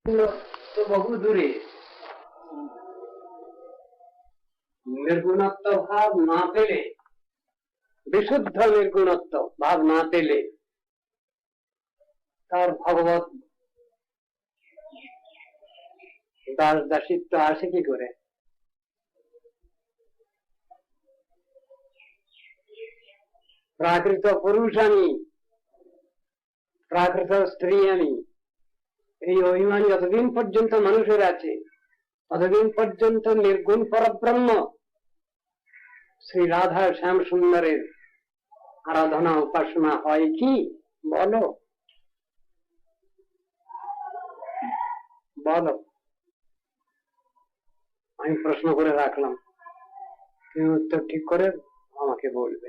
তো বহু দূরে निर्गुणत्व भाव ना पेले, विशुद्ध निर्गुणत्व भाव ना पेले तार भगवत दास दासित्व आसे कि करे? प्राकृत पुरुष आमी प्राकृत स्त्री आमी এই অভিমান যতদিন পর্যন্ত মানুষের আছে ততদিন পর্যন্ত নির্গুণ পরব্রহ্ম শ্রী রাধা শ্যাম সুন্দরের আরাধনা উপাসনা হয় কি বলো বলো? আমি প্রশ্ন করে রাখলাম, তুমি উত্তর ঠিক করে আমাকে বলবে।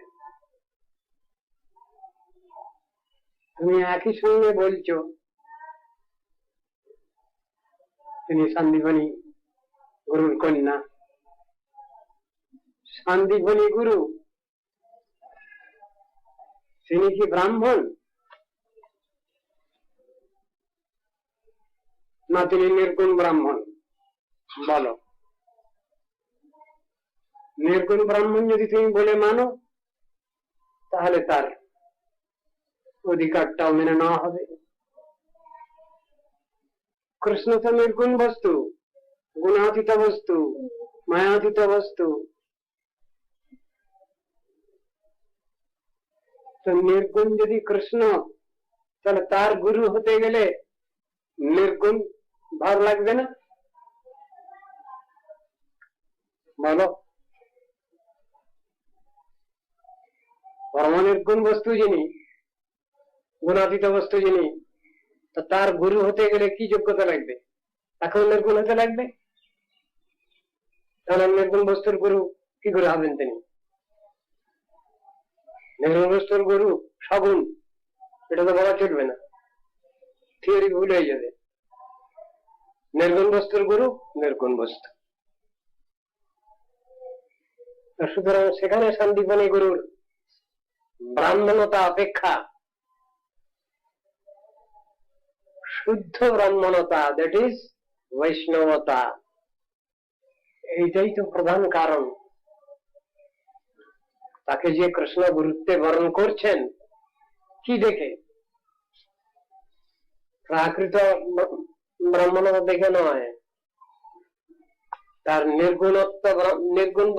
তুমি একই সঙ্গে বলছো তিনি সন্দীপনী গুরুর কন্যা। সন্দীপনী গুরু তিনি কি ব্রাহ্মণ না তিনি নির্গুণ ব্রাহ্মণ? বলো। নির্গুণ ব্রাহ্মণ যদি তুমি বলে মানো তাহলে তার অধিকারটাও মেনে নেওয়া হবে। কৃষ্ণ তো নির্গুণ বস্তু, গুণাতীত বস্তু, মায়াতীত বস্তু। তো নির্গুণ যদি কৃষ্ণ, তাহলে তার গুরু হতে গেলে নির্গুণ ভাব লাগবে না? বলো। পরম নির্গুণ বস্তু যিনি, গুণাতীত বস্তু যিনি, তো তার গুরু হতে গেলে কি যোগ্যতা লাগবে? তাকেও নির্গুণ হতে লাগবে। তাহলে নির্গুণ বস্তুর গুরু কি করে হবেন তিনি? নির্গুণ বস্তুর গুরু সগুণ, এটা তো বলা চলবে না, থিওরি ভুল হয়ে যাবে। নির্গুণ বস্তুর গুরু নির্গুণ বস্তু। সুতরাং সেখানে সন্দীপনী গুরুর ব্রাহ্মণতা অপেক্ষা শুদ্ধ ব্রাহ্মণতা, দ্যাট ইজ বৈষ্ণবতা, এইটাই তো প্রধান কারণ। তাকে যে কৃষ্ণ গুরুত্বে বরণ করছেন কি দেখে? প্রাকৃত ব্রাহ্মণতা দেখে নয়, তার নির্গুণত্ব, নির্গুণ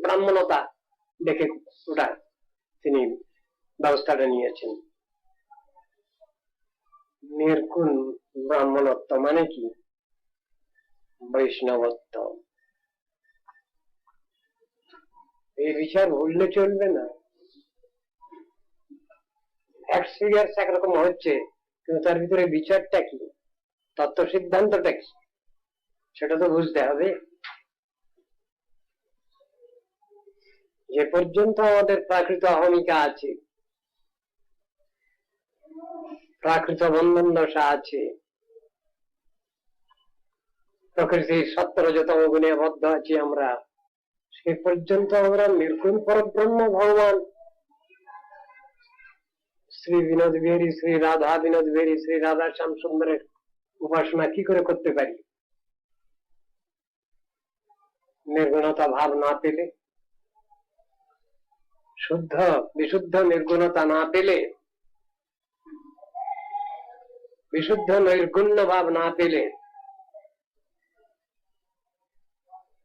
ব্রাহ্মণতা দেখে ওটা তিনি ব্যবস্থাটা নিয়েছেন। নির্গুণ ব্রাহ্মণত্ব মানে কি? বৈষ্ণবত্ব। এই বিচার ভুললে চলবে না। একরকম হচ্ছে, কিন্তু তার ভিতরে বিচারটা কি, তত্ত্ব সিদ্ধান্তটা কি, সেটা তো বুঝতে হবে। যে পর্যন্ত আমাদের প্রাকৃত অহমিকা আছে, প্রাকৃত বন্ধন দশা আছে, প্রকৃতির সত্তরজতম গুণে বদ্ধ আছি আমরা, সে পর্যন্ত আমরা নির্গুণ পরব্রহ্ম ভগবান শ্রী বিনোদ বিহারী, শ্রী রাধা বিনোদ বিহারী, শ্রী রাধা শ্যাম সুন্দরের উপাসনা কি করে করতে পারি? নির্গুণতা ভাব না পেলে, শুদ্ধ বিশুদ্ধ নির্গুণতা না পেলে, বিশুদ্ধ নৈর্গুণ্য ভাব না পেলে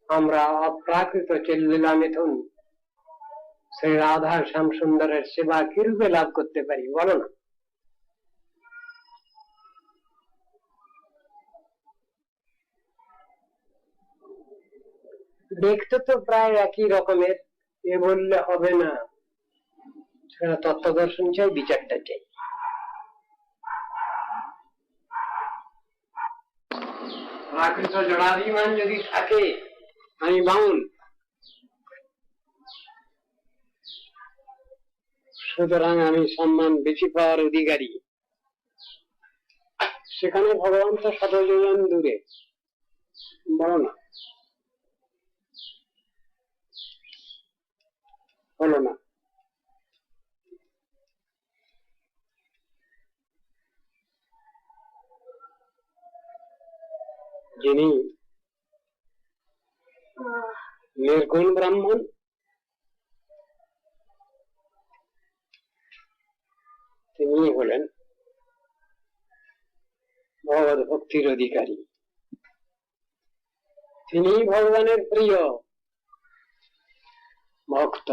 আমরা অপ্রাকৃত চিল্লীলা মিথুন শ্রী রাধা শ্যাম সুন্দরের সেবা কিরূপে লাভ করতে পারি বলো না? দেখতে তো প্রায় একই রকমের, এ বললে হবে না। সেটা তত্ত্ব দর্শন চাই, বিচারটা চাই। প্রাকৃত জড়াভিমান যদি থাকে, আমি বাউল, সুতরাং আমি সম্মান বেশি পাওয়ার অধিকারী, সেখানে ভগবান তো শত যোজন দূরে, বলো না? বলো না? যিনি নির্গুণ ব্রাহ্মণ, তিনি হলেন ভগবত ভক্তির অধিকারী। তিনি ভগবানের প্রিয় ভক্ত,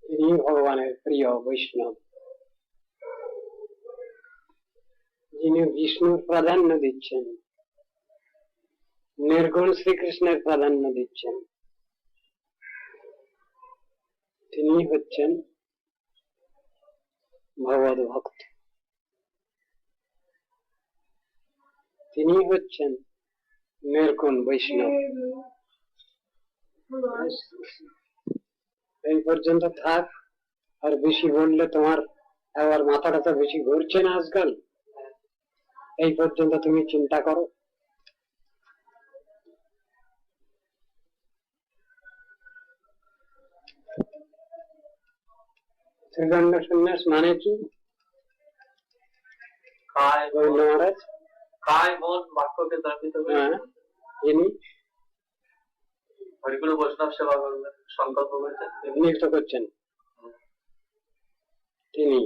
তিনি ভগবানের প্রিয় বৈষ্ণব, যিনি বিষ্ণুর প্রাধান্য দিচ্ছেন, নির্গুণ শ্রীকৃষ্ণের প্রাধান্য দিচ্ছেন, তিনি হচ্ছেন ভগবত ভক্ত, তিনি হচ্ছেন নির্গুণ বৈষ্ণব। এই পর্যন্ত থাক, আর বেশি বললে তোমার আবার মাথাটা তো বেশি ঘুরছে না আজকাল। এই পর্যন্ত তুমি চিন্তা করো। ত্রিদণ্ড সন্ন্যাস মানে কি? মহারাজ কায় মন বাক্যকে দণ্ডিত করে যিনি হরিগুরু বৈষ্ণব সেবা করবেন সংকল্প করেছেন, নিযুক্ত করছেন, তিনি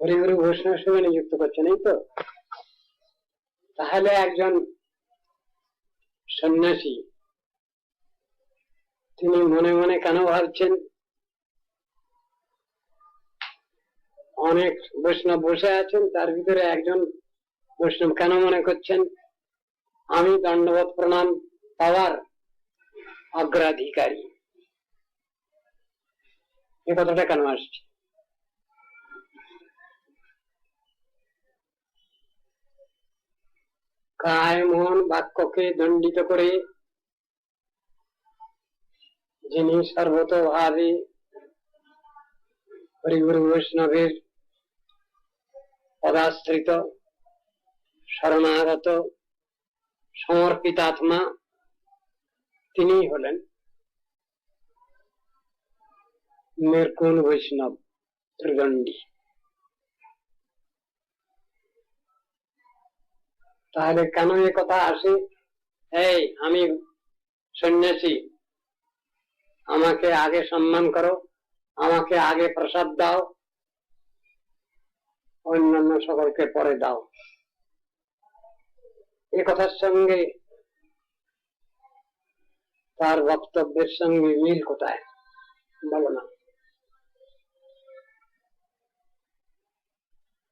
হরিগুরু বৈষ্ণব সেবা নিযুক্ত করছেন, এই তো। তাহলে একজন সন্ন্যাসী তিনি মনে মনে কেন ভাবছেন অনেক বৈষ্ণব বসে আছেন, তার ভিতরে একজন বৈষ্ণব কেন মনে করছেন আমি দণ্ডবত প্রণাম পাওয়ার অগ্রাধিকারী? এ কথাটা কেন আসছে? কায় মন বাক্যকে দণ্ডিত করে যিনি সর্বতোভাবে হরিগুরু বৈষ্ণবের পদাশ্রিত শরণাগত সমর্পিতাত্মা, তিনি হলেন নির্গুণ বৈষ্ণব ত্রিদণ্ডী। তাহলে কেন এ কথা আসে, এই আমি সন্ন্যাসী, আমাকে আগে সম্মান করো, আমাকে আগে প্রসাদ দাও, অন্যান্য সকলকে পরে দাও? এ কথার সঙ্গে তার বক্তব্যের সঙ্গে মিল কোথায় বলো না,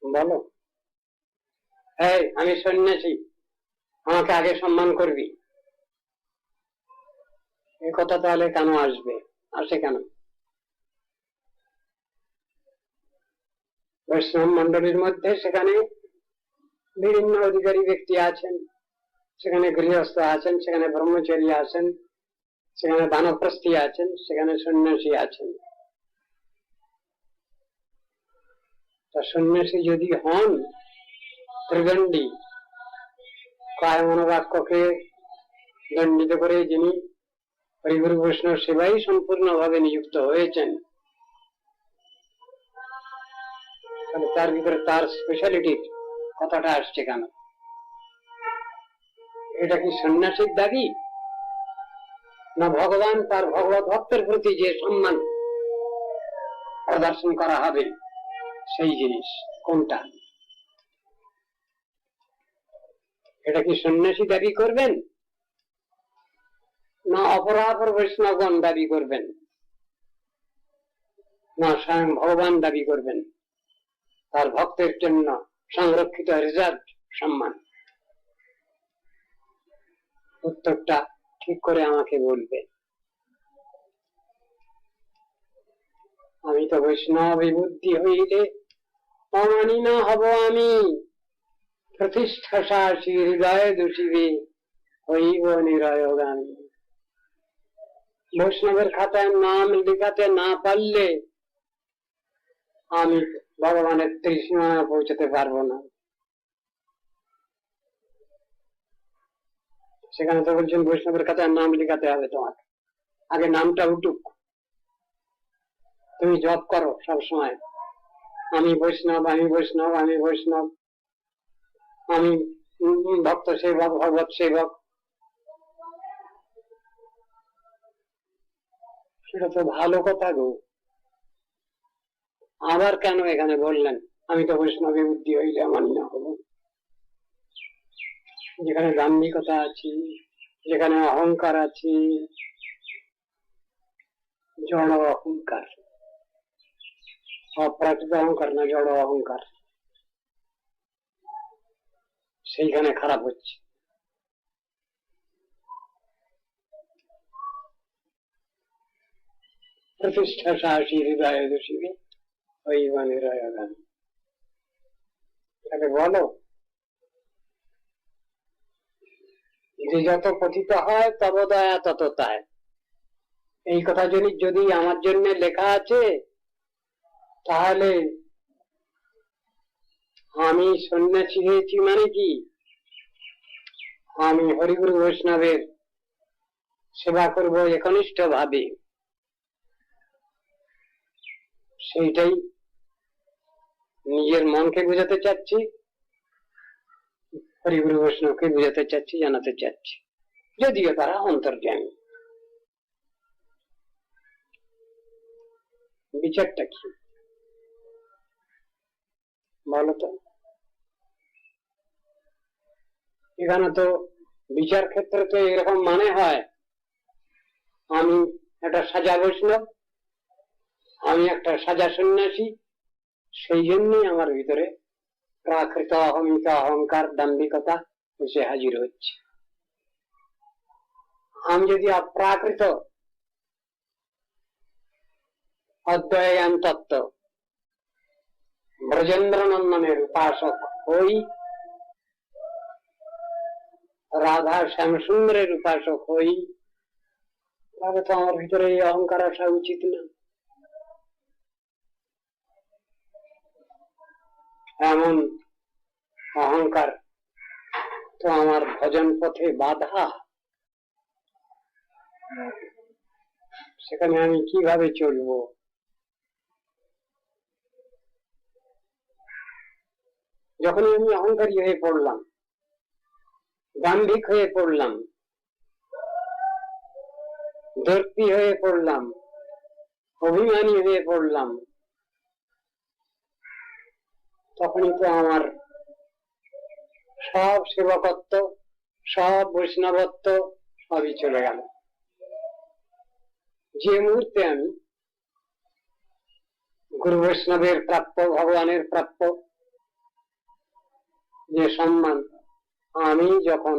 বলো। এই আমি সন্ন্যাসী, আমাকে আগে সম্মান করবি, এ কথা তাহলে কেন আসবে, আসে কেন? বৈষ্ণব মন্ডলীর মধ্যে সেখানে বিভিন্ন অধিকারী ব্যক্তি আছেন, সেখানে গৃহস্থ আছেন, সেখানে ব্রহ্মচারী আছেন, সেখানে বানপ্রস্থী আছেন, সেখানে সন্ন্যাসী আছেন। তা সন্ন্যাসী যদি হন ত্রিদণ্ডী, কায় মনোবাক্যকে দণ্ডিত করে যিনি হরিগুরু বৈষ্ণব সেবাই সম্পূর্ণভাবে নিযুক্ত হয়েছেন, তাহলে তার ভিতরে তার স্পেশালিটির কথাটা আসছে কেন? এটা কি সন্ন্যাসীর দাবি, না ভগবান তার ভগবত ভক্তের প্রতি যে সম্মান প্রদর্শন করা হবে সেই জিনিস কোনটা? এটা কি সন্ন্যাসী দাবি করবেন, না অপরাপর বৈষ্ণবগণ দাবি করবেন, না স্বয়ং ভগবান দাবি করবেন তার ভক্তের জন্য সংরক্ষিত রিজার্ভ সম্মান? উত্তরটা ঠিক করে আমাকে বলবে। আমি তো বৈষ্ণব বুদ্ধি হইলে অমানি না হব আমি, প্রতিষ্ঠা শাসী হৃদয় দূষিবে হইব নিরয়গামী। বৈষ্ণবের খাতায় নাম লিখাতে না পারলে আমি ভগবানের ত্রিসীমানায় পৌঁছতে পারবো না। সেখানে তো বলছেন বৈষ্ণবের খাতায় নাম লিখাতে হবে তোমাকে, আগে নামটা উঠুক, তুমি জপ করো সবসময়, আমি বৈষ্ণব, আমি বৈষ্ণব, আমি বৈষ্ণব, আমি ভক্ত সেবক, ভগবত সেবক। সেটা তো ভালো কথা গো। আবার কেন এখানে বললেন আমি তো বৈষ্ণবে বুদ্ধি হইলে মানি না হবো? যেখানে দাম্ভিকতা আছে, যেখানে অহংকার আছে, জড় অহংকার, অপ্রাকৃত অহংকার না, জড় অহংকার, সেইখানে খারাপ হচ্ছে। প্রতিষ্ঠা সাহসী হৃদয় দোষীকে ওই মানে রয়গান। তাহলে বলো যে যত পতিত হয় তব দয়া তত তাই, এই কথা যদি আমার জন্য লেখা আছে, তাহলে আমি সন্ন্যাসী হয়েছি মানে কি আমি হরিগুরু বৈষ্ণবের সেবা করব একনিষ্ঠ ভাবে, সেইটাই নিজের মনকে বুঝাতে চাচ্ছি, হরিগুরু বৈষ্ণবকে বুঝাতে চাচ্ছি, জানাতে চাচ্ছি, যদিও তারা অন্তর্জ্ঞানী। বিচারটা কি বলতো? এখানে তো বিচার ক্ষেত্রে তো এরকম মানে হয় আমি একটা সাজা বৈষ্ণব, আমি একটা সাজা সন্ন্যাসী, সেই জন্যই আমার ভিতরে প্রাকৃত অহমিকা, অহংকার, দাম্ভিকতা এসে হাজির হচ্ছে। আমি যদি অপ্রাকৃত অদ্বৈয়ান তত্ত্ব ব্রজেন্দ্র নন্দনের উপাসক হই, রাধা শ্যামসুন্দরের উপাসক হই, তাহলে তো আমার ভিতরে এই অহংকার আসা উচিত না। এমন অহংকার তো আমার ভজন পথে বাধা, সেখানে আমি কিভাবে চলবো? যখনই আমি অহংকারী হয়ে পড়লাম, দাম্ভিক হয়ে পড়লাম, দর্পী হয়ে পড়লাম, অভিমানী হয়ে পড়লাম, তখনই তো আমার সব সেবকত্ব, সব বৈষ্ণবত্ব সবই চলে গেল। যে মুহূর্তে আমি গুরু বৈষ্ণবের প্রাপ্য, ভগবানের প্রাপ্য যে সম্মান আমি যখন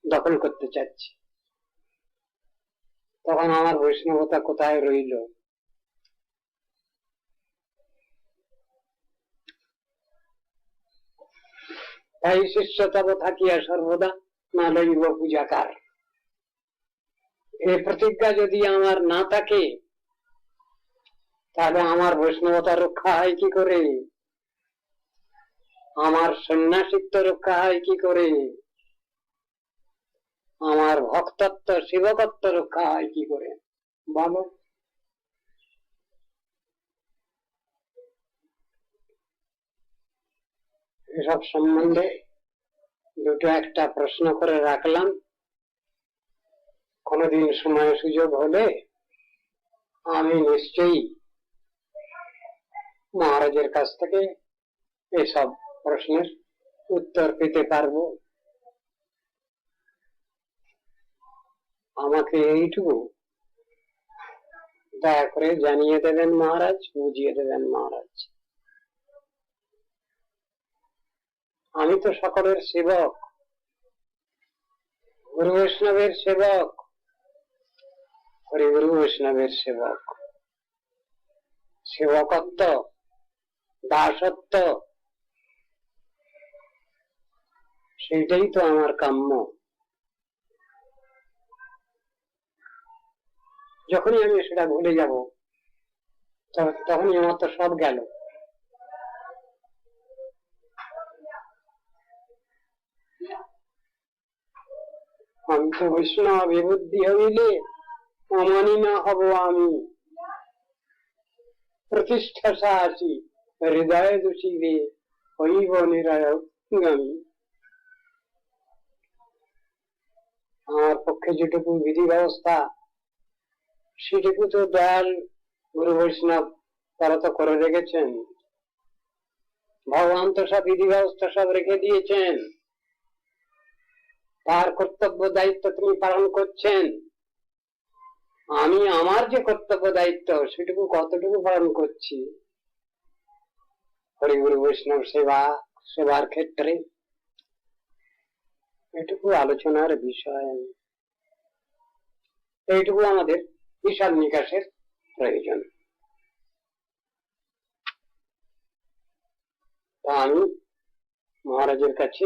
দখল করতে চাচ্ছি, তখন আমার বৈষ্ণবতা কোথায় রইল? তাই শিষ্য তব থাকিয়া সর্বদা না লইব পূজাকার, এই প্রতিজ্ঞা যদি আমার না থাকে, তাহলে আমার বৈষ্ণবতা রক্ষা হয় কি করে? আমার সন্ন্যাসিত্ব রক্ষা হয় কি করে? আমার ভক্তত্ব, সেবকত্ব রক্ষা হয় কি করে বলো? এসব সম্বন্ধে দুটো একটা প্রশ্ন করে রাখলাম, কোনদিন সময় সুযোগ হলে আমি নিশ্চয়ই মহারাজের কাছ থেকে এসব প্রশ্নের উত্তর পেতে পারবো। আমাকে এইটুকু দয়া করে জানিয়ে দেবেন মহারাজ, বুঝিয়ে দেবেন মহারাজ। আমি তো সকলের সেবক, গুরু বৈষ্ণবের সেবক, হরিগুরু বৈষ্ণবের সেবক। সেবকত্ব, দাসত্ব, সেইটাই তো আমার কাম্য। যখনই আমি সেটা ভুলে যাব, তখনই আমার তো সব গেল। আমি তো বৈষ্ণব বিবুদ্ধি হইলে অমানি না হব আমি। প্রতিষ্ঠাসা আসি হৃদয় দোষী রে হইব নিরায়গামী। আমার পক্ষে যেটুকু বিধি ব্যবস্থা সেটুকু তো দয়াল গুরু বৈষ্ণব তারা তো করে রেখেছেন। ভগবান তো সব বিধি ব্যবস্থা সব রেখে দিয়েছেন, তার কর্তব্য দায়িত্ব তিনি পালন করছেন। আমি আমার যে কর্তব্য দায়িত্ব সেটুকু কতটুকু পালন করছি হরিগুরু বৈষ্ণব সেবার ক্ষেত্রে, এটুকু আলোচনার বিষয়। এইটুকু আমাদের হিসাব নিকাশের প্রয়োজন। তা আমি মহারাজের কাছে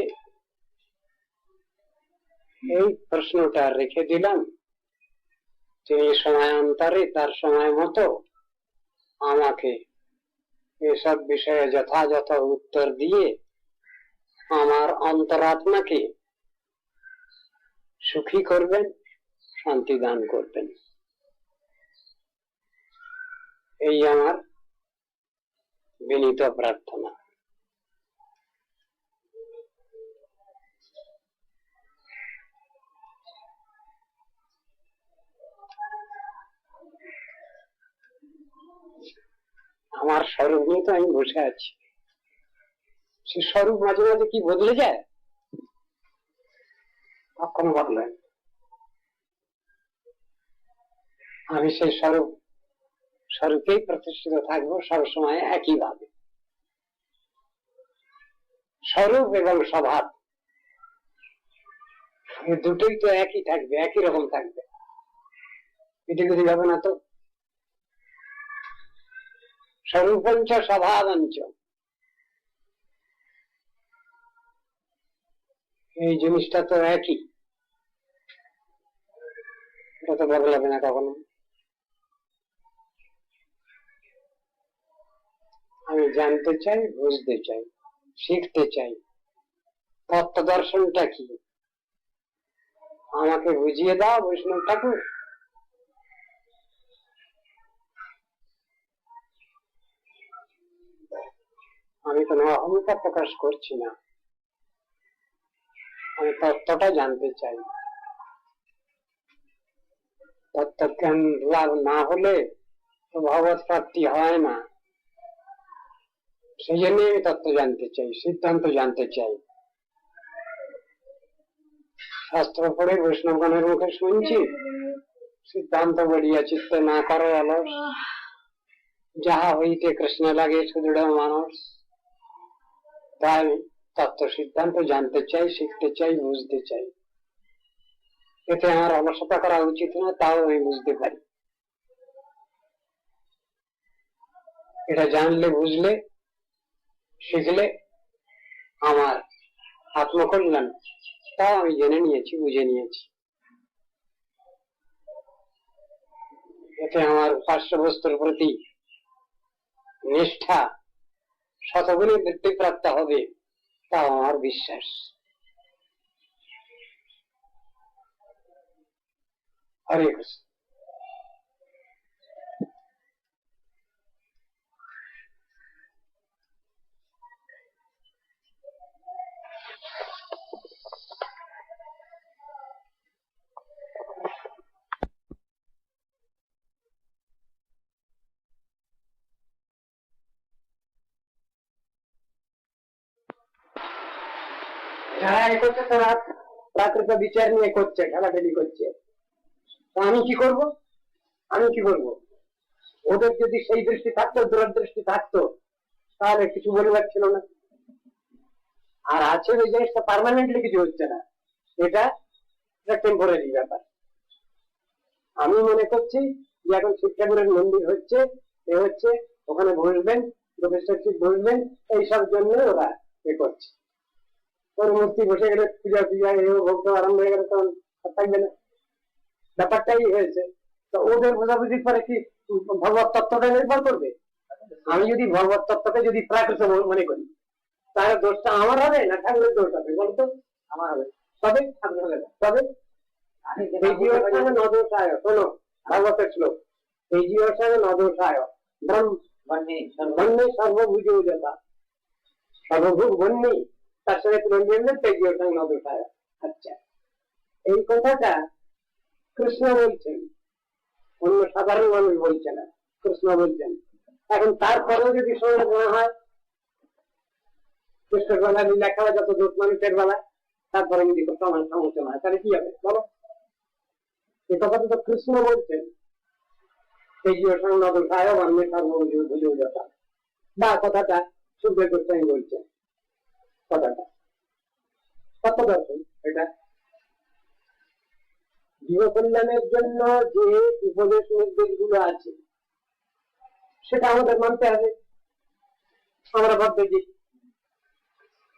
এই প্রশ্নটা রেখে দিলাম, তিনি সময়ান্তরে তার সময় মতো আমাকে এসব বিষয়ে যথাযথ উত্তর দিয়ে আমার অন্তরাত্মাকে সুখী করবেন, শান্তি দান করবেন, এই আমার বিনীত প্রার্থনা। আমার স্বরূপ নিয়ে তো আমি বসে আছি, সে স্বরূপ মাঝে মাঝে কি বদলে যায়, কখনো বদলায়। আমি সেই স্বরূপেই প্রতিষ্ঠিত থাকবো সবসময় একইভাবে। স্বরূপ এবং স্বভাব দুটোই তো একই থাকবে, একই রকম থাকবে, এদিকে হবে না তো। স্বরূপঞ্চ স্বভাবঞ্চ, এই জিনিসটা তো একই, এটা তো বদলাবে না কখনো। আমি জানতে চাই, বুঝতে চাই, শিখতে চাই তত্ত্ব দর্শনটা কি, আমাকে বুঝিয়ে দাও বৈষ্ণব ঠাকুর। আমি কোনো অহংকার প্রকাশ করছি না, আমি তত্ত্বটা জানতে চাই। তত্ত্বজ্ঞান লাভ না হলে তো ভগবত প্রাপ্তি হয় না। সেই জন্য আমি তত্ত্ব জানতে চাই, সিদ্ধান্ত জানতে চাই। শাস্ত্র পড়ে বৈষ্ণবগণের মুখে শুনছি, সিদ্ধান্ত বলিয়া চিত্তে না করো অলস, যাহা হইতে কৃষ্ণ লাগে সুদৃঢ় মানুষ। তাই আমি তত্ত্ব সিদ্ধান্ত জানতে চাই, শিখতে চাই, বুঝতে চাই। এতে আমার অলসতা করা উচিত না, তাও আমি বুঝতে পারি। এটা জানলে, বুঝলে, শিখলে আমার আত্মকল্যাণ, তাও আমি জেনে নিয়েছি, বুঝে নিয়েছি। এতে আমার উপাস্য বস্তুর প্রতি নিষ্ঠা শতগুণে বৃদ্ধি প্রাপ্ত হবে, তাও আমার বিশ্বাস। হরে কৃষ্ণ। যারা এ করছে তারা প্রাকৃত বিচার নিয়ে করছে, ঠেলাঠেলি করছে। আমি কি করব? আমি কি করব? ওদের যদি সেই দৃষ্টি থাকতো, দূরদৃষ্টি থাকতো, তাহলে কিছু বলবার ছিল না। আর আছে ওই জিনিসটা পার্মানেন্টলি কিছু হচ্ছে না, এটা টেম্পোরারি ব্যাপার। আমি মনে করছি যে এখন শিব ঠাকুরের মন্দির হচ্ছে, এ হচ্ছে, ওখানে বসবেন, প্রফেসর বসবেন, এইসব জন্য ওরা এ করছে। ওর মূর্তি বসে গেলে পূজা ভক্ত আরম্ভ হয়ে গেলে তখন থাকবে না, ব্যাপারটাই হয়েছে। তো ওদের বোঝাবুঝির পরে কি ভগবত তত্ত্বটা নির্ভর করবে? আমি যদি ভগবত তত্ত্বকে যদি প্রাকৃত মনে করি, তাহলে দোষটা আমার হবে না ঠাকুরের দোষ হবে? বলতো আমার হবে, তবে ঠাকুর হবে না। তবে নদোষায়, শোনো ভাগবতের শ্লোক, এই জীবসায় নদোষায় বন্যে সর্বভুজ যথা, সর্বভুজ বন্যে তার সঙ্গে তুলনা তেজীয় নদোষায়। আচ্ছা, এই কথাটা কৃষ্ণ বলছেন, অন্য সাধারণ মানুষ বলছে না, কৃষ্ণ বলছেন। এখন তারপরেও যদি সমাজ না হয়, কৃষ্ণের বেলা লেখা হয় যত দোষ মানুষের বেলা, তারপরে যদি সমাজ সমস্যা হয় তাহলে কি হবে বলো? এই কথাটা তো কৃষ্ণ বলছেন, তেজীয় নদোষায় বন্যে সর্বভুজ যথা, বা কথাটা সুখদেব গোস্বামী বলছেন। কথাটা কত দর্শন, এটা জীব কল্যাণের জন্য যে উপদেশ নির্দেশ গুলো আছে সেটা আমাদের মানতে হবে, আমরা ভাবতে যে।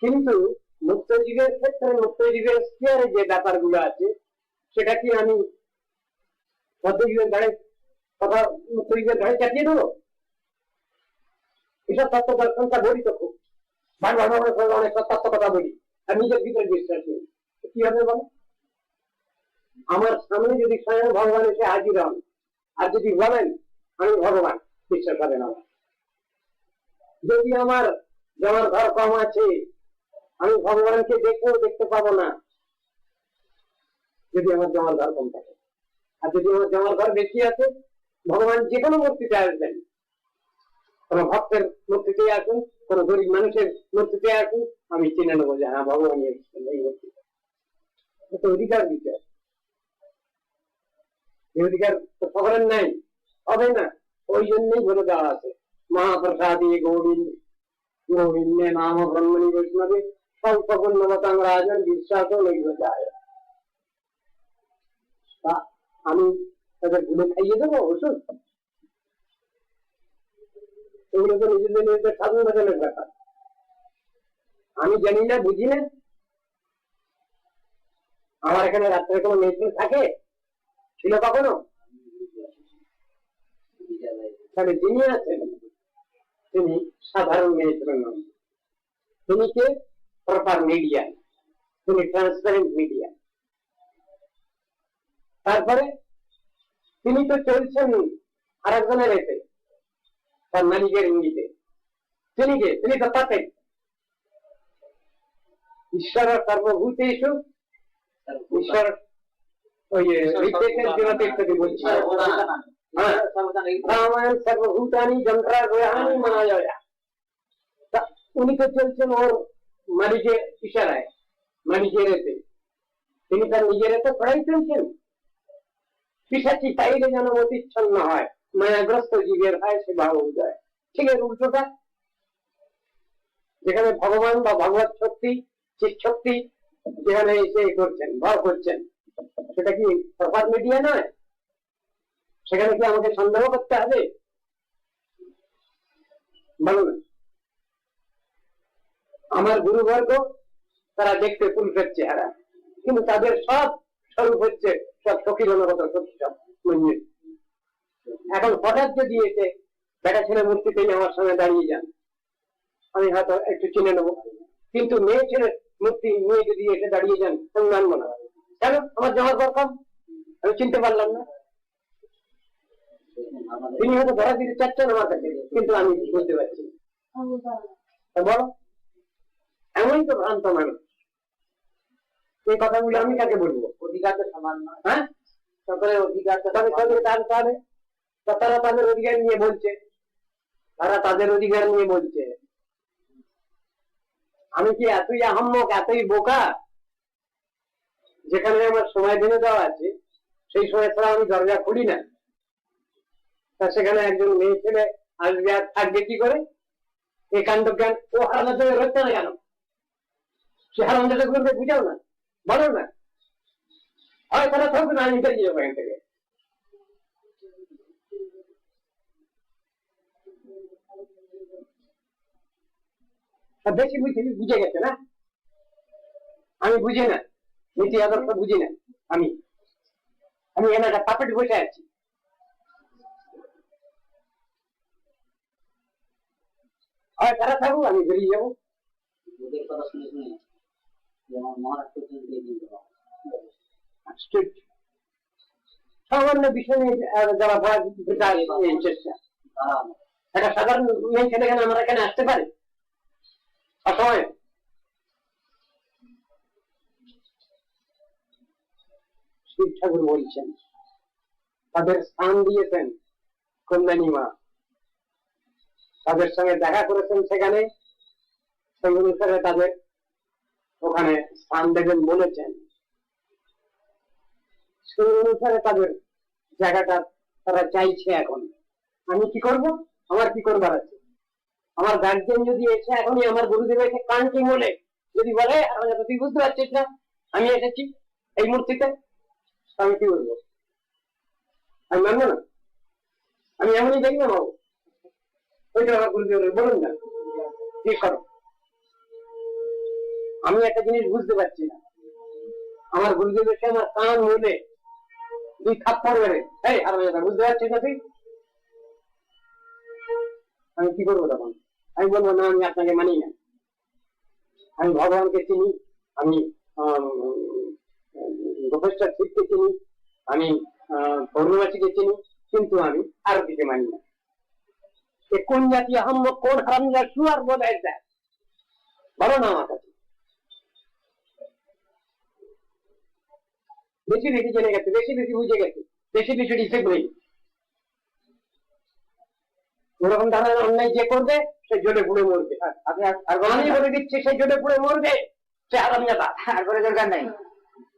কিন্তু মুক্তজীবের ক্ষেত্রে মুক্তজীবের স্ফিয়ারে যে ব্যাপারগুলো আছে সেটা কি আমি মধ্যজীবের ঘাড়ে কথা, মুক্তজীবের ঘাড়ে চাপিয়ে দেবো? এসব তত্ত্ব দর্শনটা বলি তো খুব বারবার অনেক তত্ত্ব কথা বলি, আর নিজের ভিতরে বিশ্বাস নেই, কি হবে বলো? আমার সামনে যদি স্বয়ং ভগবান এসে হাজির হন আর যদি বলেন আমি ভগবান, বিশ্বাস হবে না। যদি আমার জমার ঘর কম আছে, আমি ভগবানকে দেখেও দেখতে পাবো না যদি আমার জমার ঘর কম থাকে। আর যদি আমার জমার ঘর বেশি আছে, ভগবান যে কোনো মূর্তিতে আসবেন, কোন ভক্তের মূর্তিতে আসুন, কোন গরিব মানুষের মূর্তিতে আসুন, আমি চিনে নেবো যে হ্যাঁ ভগবান এসেছেন এই মূর্তিতে। অধিকার বিচার, এই অধিকার তো সকলের নাই, হবে না। ওই জন্যই বলে দেওয়া আছে মহাপ্রসাদী গোবিন্দ গোবিন্দে নাম ব্রহ্মণী বৈষ্ণবে স্বল্প পুণ্যবতাং রাজন বিশ্বাস নৈব যায়। আমি তাদের গুলো খাইয়ে দেবো ওষুধ? এগুলো তো নিজেদের নিজেদের সাধন ভজনের ব্যাপার। আমি জানি না, বুঝি না। আমার এখানে রাত্রে কোনো মেয়ে থাকে ছিল কখনো? তাহলে যিনি আছেন তিনি সাধারণ মেয়ের নন, তিনি কে? প্রপার মিডিয়া, তিনি ট্রান্সপারেন্ট মিডিয়া। তারপরে তিনি তো চলছেন আর একজনের এতে, তার মালিকের ইঙ্গিতে। তিনি কে? তিনি তো পাতেন ঈশ্বর সর্বভূতেষু, ঈশ্বর ওই ইত্যাদি বলছি, রামায়ণ সর্বভূতানি যন্ত্রাগ্রহাণি মানায়া। উনি তো চলছেন ওর মালিকের ইশারায়, মালিকের এতে। তিনি তার নিজের এতে পড়াই চলছেন। পিসাচি চাইলে যেন অতিচ্ছন্ন হয়, মায়াগ্রস্ত জীবের হয় সে ভাব উদয়। ঠিক আছে, উল্টোটা যেখানে ভগবান বা ভগবত শক্তি, চিৎ শক্তি যেখানে এসে করছেন, ভর করছেন, সেটা কি প্রপার মিডিয়া নয়? সেখানে কি আমাকে সন্দেহ করতে হবে? বলুন। আমার গুরুবর্গ তারা দেখতে পুরুষের চেহারা, কিন্তু তাদের সব স্বরূপ হচ্ছে সব ফকিরনগত সত্যি সব মন্দির। এখন হঠাৎ যদি এসে বেটা ছেলে মূর্তিতেই আমার সঙ্গে দাঁড়িয়ে যান, আমি হয়তো একটু চিনে নেবো, কিন্তু মেয়ে ছেলে মূর্তি নিয়ে যদি এসে দাঁড়িয়ে যান আমি মানবো না। কেন? আমার জমার ঘর কম, আমি চিনতে পারলাম না। তিনি হয়তো ধরা দিতে চাচ্ছেন আমার কাছে, কিন্তু আমি বুঝতে পারছি। বলো, এমনই তো ভ্রান্ত মানুষ। এই কথাগুলো আমি কাকে বলবো? অধিকার তো সমান নয়। হ্যাঁ, সকলের অধিকার তো তাহলে তারা তাদের অধিকার নিয়ে বলছে, তারা তাদের অধিকার নিয়ে বলছে। আমি কি এতই আহম্মক, এতই বোকা, যেখানে আমার সময় বেঁধে দেওয়া আছে সেই সময় ছাড়া আমি দরজা খুলি না? তা সেখানে একজন মেয়ে ছেলে আসবে আর থাকবে কি করে? এই কাণ্ড জ্ঞান ও হারানোর জন্য হচ্ছে না কেন? সে হারানোটা করবে, বুঝাও না, বলো না। হয় তারা থাকবে না, আমি বেরিয়ে যাবো এখান থেকে। বেশি বুঝে গেছে না? আমি বুঝি না, নীতি আদর্শ বুঝি না। আমি এখানে একটা পাপেট বসে আছি। হয় তারা থাকুক, আমি বেরিয়ে যাবো। সামান্য বিষয় নিয়ে যারা চেষ্টা, একটা সাধারণ মেয়ে ছেলে কেন আমার এখানে আসতে পারে অসময়ে? শিব ঠাকুর বলছেন তাদের স্থান দিয়েছেন কল্যাণী মা, তাদের সঙ্গে দেখা করেছেন সেখানে, সেই অনুসারে তাদের ওখানে স্থান দেবেন বলেছেন, সেই অনুসারে তাদের জায়গাটা তারা চাইছে। এখন আমি কি করব? আমার কি করবার আছে? আমার গার্জিয়ান যদি এসে এখনই আমার গুরুদেব এসে কানটি বলে যদি বলে তুই বুঝতে পারছিস না আমি এসেছি এই মূর্তিতে, আমি কি বলবো? আমি মানবো না? আমি এমনই দেখি না বাবু, ওইটা আমার গুরুদেব বলুন না কি করো। আমি একটা জিনিস বুঝতে পারছি না, আমার গুরুদেব এসে আমার কান বলে দুই থাপ্পড় মেরে এই আর বুঝতে পারছিস না তুই, আমি কি করবো তখন? আমি বলবো না আমি আপনাকে মানি না, আমি ভগবানকে চিনি, আমি গোপেশ্বর শিবকে চিনি, আমি পৌর্ণমাসীকে চিনি, কিন্তু আমি আর দিকে মানি না। কোন জাতি আহম্ম কোন হারামজাদা শুয়ার বোধহয় দেয় বলো না আমার কাছে। বেশি বেশি জেনে গেছে, বেশি বেশি বুঝে গেছে, বেশি বেশি ডিসিপ্লিন। ওরকম ধরনের অন্যায় যে করবে সে জলে পুড়ে মরবে। আমি বলে দিচ্ছি সে জলে পুড়ে মরবে, সে হারামজাদা। আর করে দরকার নাই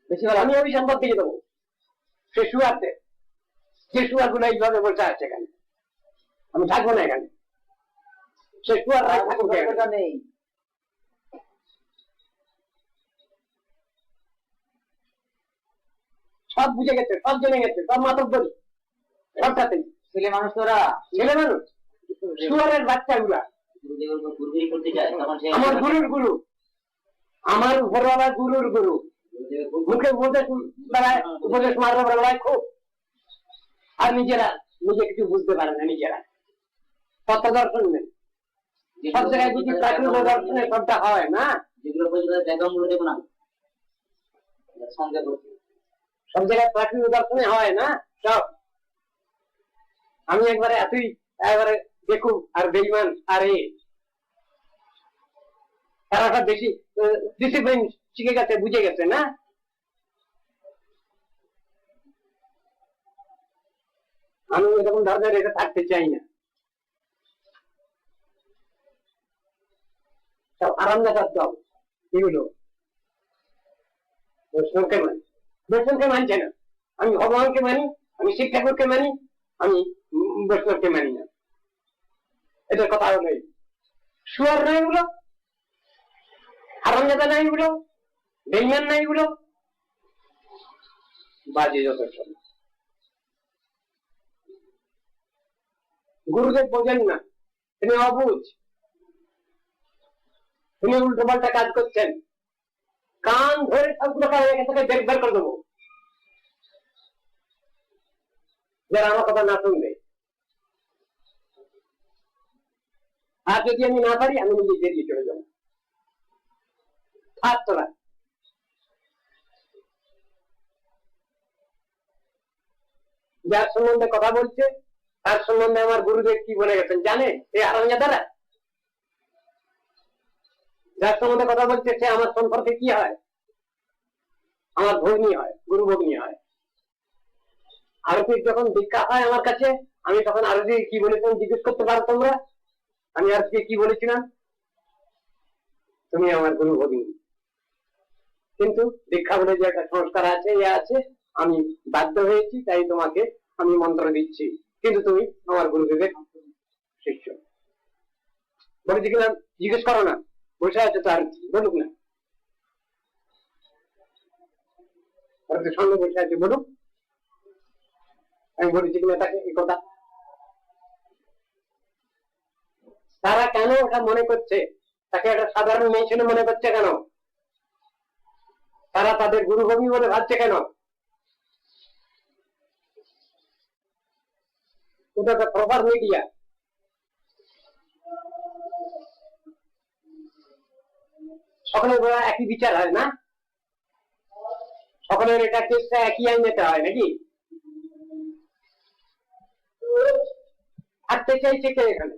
বেশি, আমি অভিসম্পদ দিয়ে দেবো সে শুয়ারতে, যে শুয়ার গুলো এইভাবে বসে আছে এখানে। আমি থাকবো না এখানে, সে শুয়ার থাকবে নেই। সব বুঝে গেছে, সব জেনে গেছে, সব মাতব্বরি সবটাতেই। ছেলে মানুষ তোরা, ছেলে মানুষ শুয়ারের বাচ্চা গুলা। আমার গুরুর গুরু, আমার উপরওয়ালা গুরুর গুরু মুখে উপদেশ বেড়ায়, উপদেশ মারবে বেড়ায় খুব, আর নিজেরা নিজে কিছু বুঝতে পারে না। নিজেরা তত্ত্ব দর্শন নেই, সব জায়গায় যদি প্রাকৃতিক দর্শনে সবটা হয় না, যেগুলো দেবো না সব জায়গায় প্রাকৃতিক দর্শনে হয় না সব। আমি একবারে এতই একবারে দেখুন আর বেইমান আর তারা বেশি ডিসিপ্লিন শিখে গেছে, বুঝে গেছে না। আমি এরকম ধরনের এটা থাকতে চাই না। সব আরামদায়ক দল এগুলো বৈষ্ণবকে মানি, বৈষ্ণবকে মানছে না। আমি ভগবানকে মানি, আমি শিব ঠাকুরকে মানি, আমি বৈষ্ণবকে মানি না। এটার কথা হলো শুয়ার নাই গুলো, হারামজাদা নাই গুলো, বেইমান নাই গুলো, বাজে যত সব। গুরুদেব বোঝেন না, তিনি অবুঝ, তিনি উল্টো পাল্টা কাজ করছেন। কান ধরে সবগুলো এখান থেকে বের করে দেবো যারা আমার কথা না শুনবে। আর যদি আমি না পারি আমি নিজে বেরিয়ে চলে যাবো। থাক তোরা, যার সম্বন্ধে কথা বলছে তার সম্বন্ধে আমার গুরুদেব কি বলে গেছেন জানে? এই হারামজাদারা যার সম্বন্ধে কথা বলছে সে আমার সম্পর্কে কি হয়? আমার ভগ্নী হয়, গুরু ভগ্নী হয়। আরতির যখন দীক্ষা হয় আমার কাছে, আমি তখন আরতি কি বলেছিলাম জিজ্ঞেস করতে পারো তোমরা? আমি আরতিকে কি বলেছিলাম? তুমি আমার গুরু ভগ্নী। কিন্তু দীক্ষা বলে যে একটা সংস্কার আছে, ইয়ে আছে, আমি বাধ্য হয়েছি তাই তোমাকে আমি মন্ত্র দিচ্ছি, কিন্তু তুমি আমার গুরুদেবের শিষ্য। বলেছি কিনা জিজ্ঞেস করো না, বসে আছে তো আর বলুক না, সঙ্গে বসে আছে বলুক। আমি বলেছি কিনা তাকে এই কথা? তারা কেন এটা মনে করছে? তাকে একটা সাধারণ মেয়ে ছেলে মনে করছে কেন? তারা তাদের গুরুভূমি বলে ভাবছে কেন? ওটা একটা প্রপার মিডিয়া। সকলের বেলা একই বিচার হয় না, সকলের এটা কেসটা একই আইন নিতে হয় নাকি? থাকতে চাইছে কে এখানে?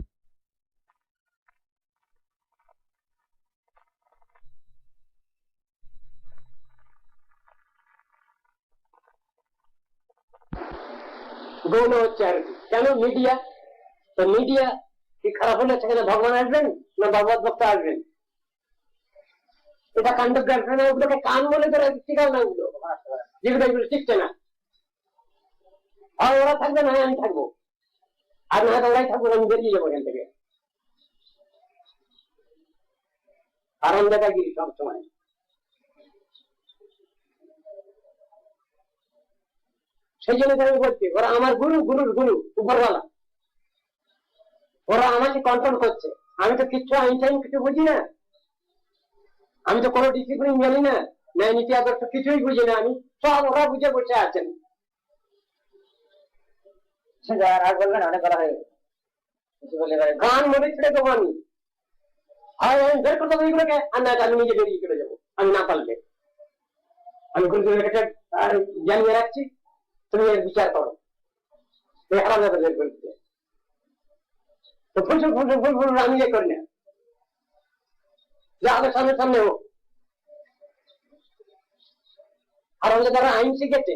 গৌণ হচ্ছে আর কি। কেন? মিডিয়া। তো মিডিয়া কি খারাপ হলে সেখানে ভগবান আসবেন না ভগবত ভক্ত আসবেন? এটা কাণ্ড গার্জেন, ওগুলোকে কান বলে ধরে শিখাও না, ওগুলো যেগুলো এগুলো শিখছে না। আর ওরা থাকবে না, আমি থাকবো, আর না ওরাই থাকবো, আমি বেরিয়ে যাবো এখান থেকে। আরামদায়ী সবসময়। সেই জন্য আমি বলছি, ওরা আমার গুরু, গুরুর গুরু, উপরওয়ালা। ওরা আমাকে কন্ট্রোল করছে। আমি তো কিচ্ছু আইন টাইন কিছু বুঝি না, আমি তো কোনো ডিসিপ্লিন জানি না, ন্যায় নীতি আদর্শ কিছুই বুঝি না। আমি সব ওরা বুঝে বসে আছেন। আর বলবেন অনেক করা হয়ে গান মনে ছেড়ে দেবো আমি, আর আমি বের করতে হবে এগুলোকে, আর না আমি নিজে বেরিয়ে চলে যাবো। আমি না পারলে আমি গুরুদেবের কাছে জানিয়ে রাখছি, তুমি এর বিচার করো। আলাদা বের করে দিতে তো ফুলফুল ফুলফুল ফুলফুল আমি ইয়ে করি না, যা আমাদের সামনে সামনে হোক। আর আমাদের তারা আইন শিখেছে,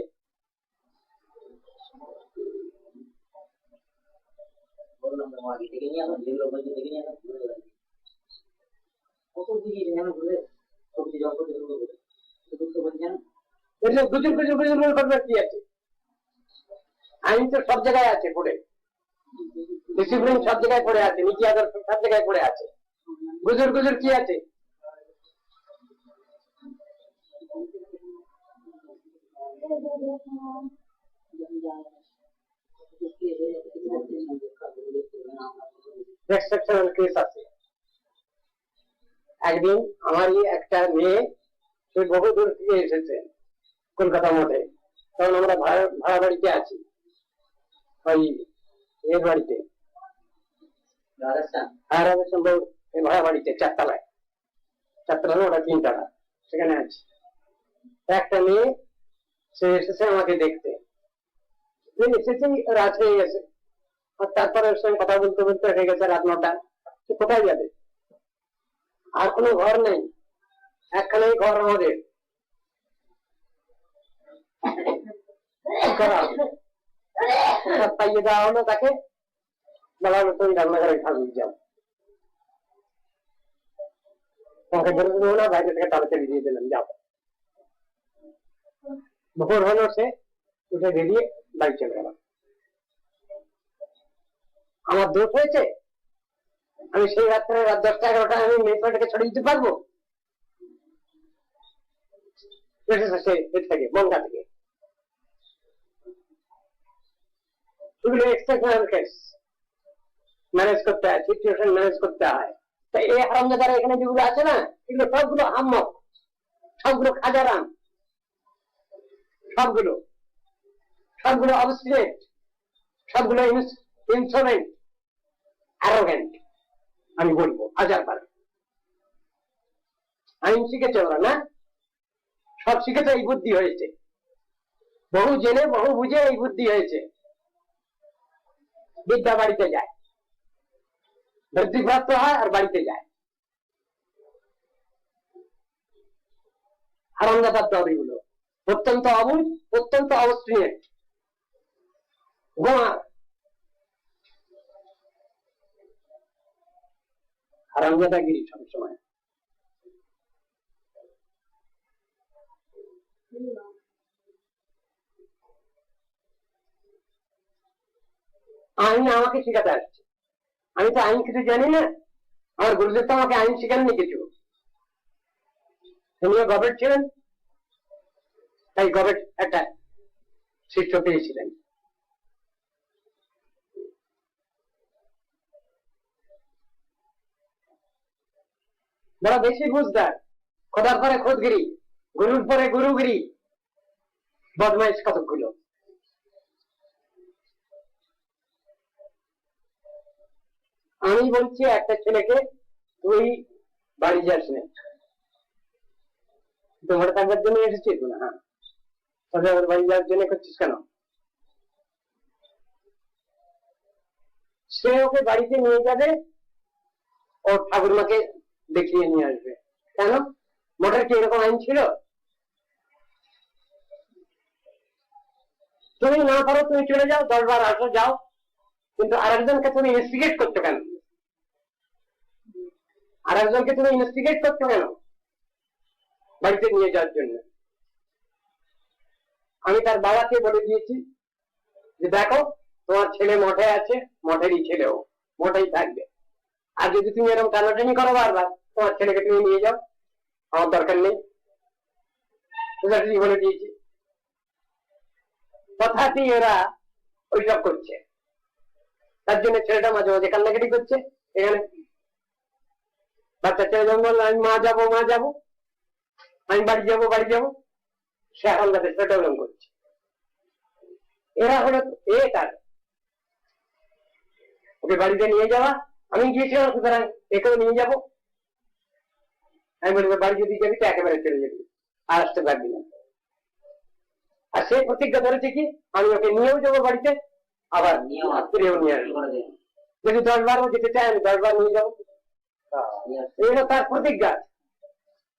আইন তো সব জায়গায় আছে পড়ে, ডিসিপ্লিন সব জায়গায় পড়ে আছে, নীতি আদর্শ সব জায়গায় পড়ে আছে। গুজর গুজর কি আছে? একদিন আমারই একটা মেয়ে, সে বহু দূর থেকে এসেছে কলকাতার মধ্যে, তখন আমরা ভাড়া বাড়িতে আছি, ওই এর বাড়িতে ভাড়া বাড়িতে চারতলায়, ওটা 3 টাকা, সেখানে আছি। একটা মেয়ে সে এসেছে আমাকে দেখতে, এসেছে রাত হয়ে গেছে, আর তারপরে ওর সঙ্গে কথা বলতে বলতে হয়ে গেছে রাত 9টা। সে কোথায় যাবে? আর কোনো ঘর নেই, একখানেই ঘর আমাদের। পাইয়ে দেওয়া হলো তাকে, বলা হলো তুমি রান্নাঘরে খাবি, যাও। তোমাকে ধরে দেবো না, বাইরে থেকে তাড়াতাড়ি দিয়ে দিলাম, যাও। দুপুর হলো, সে উঠে বেরিয়ে বাড়ি চলে গেল। আমার দোষ হয়েছে? আমি সেই রাত্রে রাত 10টা 11টা আমি মেয়েটাকে ছড়িয়ে দিতে পারবো? এসেছে সে এর থেকে, বনগা থেকে। এগুলো এক্সেপশনাল কেস, ম্যানেজ করতে হয়, সিচুয়েশন ম্যানেজ করতে হয়। তো এই হারামজাদারা এখানে যেগুলো আছে না, এগুলো সবগুলো আহম্মক, সবগুলো খাজারাম, সবগুলো অবস্টিনেট, সবগুলো ইনসোলেন্ট, অ্যারোগেন্ট। আমি বলবো 1000 বার। আইন শিখেছে ওরা না, সব শিখেছে, এই বুদ্ধি হয়েছে, বহু জেনে বহু বুঝে এই বুদ্ধি হয়েছে। বিদ্যা বাড়িতে যায়, বৃদ্ধিপ্রাপ্ত হয় আর বাড়িতে যায়। হারামজাদার দল এগুলো, অত্যন্ত অবুঝ, অত্যন্ত অবস্টিনেট, গোমার, হারামজাদাগিরি সবসময়। আইন আমাকে শিখাতে আসছে, আমি তো আইন কিছু জানি না। আমার গুরুদেব তো আমাকে আইন শিখাননি কিছু, তিনিও গভর্নমেন্ট ছিলেন, তাই গভর্নমেন্ট একটা শিষ্য পেয়েছিলেন। বড় বেশি বুঝদার, খোদার পরে খোদগিরি, গুরুর পরে গুরুগিরি, বদমাইশ কতগুলো। আমি বলছি একটা ছেলেকে, তুই বাড়ি যাস না, তোমার থাকার জন্য এসেছিস না? হ্যাঁ, তবে ওর বাড়ি যাওয়ার জন্য করছিস কেন? সে ওকে বাড়িতে নিয়ে যাবে, ওর ঠাকুরমাকে দেখিয়ে নিয়ে আসবে। কেন? মোটর কি এরকম আইন ছিল? তুমি না পারো তুমি চলে যাও, 10 বার আসো যাও, কিন্তু আরেকজনকে তুমি ইনভেস্টিগেট করছো কেন? আরেকজনকে তুমি ইনভেস্টিগেট করছো কেন বাড়িতে নিয়ে যাওয়ার জন্য? আমি তার বাবাকে বলে দিয়েছি যে দেখো তোমার ছেলে মঠে আছে, মঠেরই ছেলেও মঠেই থাকবে, আর যদি তুমি এরকম টানাটানি করো বারবার, তোমার ছেলেকে তুমি নিয়ে যাও, আমার দরকার নেই, বলে দিয়েছি। তথাপি ওরা ওইসব করছে, তার জন্য ছেলেটা মাঝে মাঝে কান্নাকাটি করছে। এখানে বাচ্চা ছেলে যখন বললো আমি মা যাবো মা যাবো, আমি বাড়ি যাবো বাড়ি যাবো, সে এখন তাদের ছেলেটা ওরকম করছে। এরা হলো তার ওকে বাড়িতে নিয়ে যাওয়া, আমি গিয়েছিলাম সুতরাং একেও নিয়ে যাবো। আমি বলবো বাড়ি যদি যাবি তো একেবারে চলে যাবি, আর আসতে পারবি না। আর সে প্রতিজ্ঞা ধরেছে কি আমি ওকে নিয়েও যাবো বাড়িতে, আবার ফিরেও নিয়ে আসবো। যদি 10 বারও যেতে চাই আমি 10 বার নিয়ে যাবো। এই হলো তার প্রতিজ্ঞা,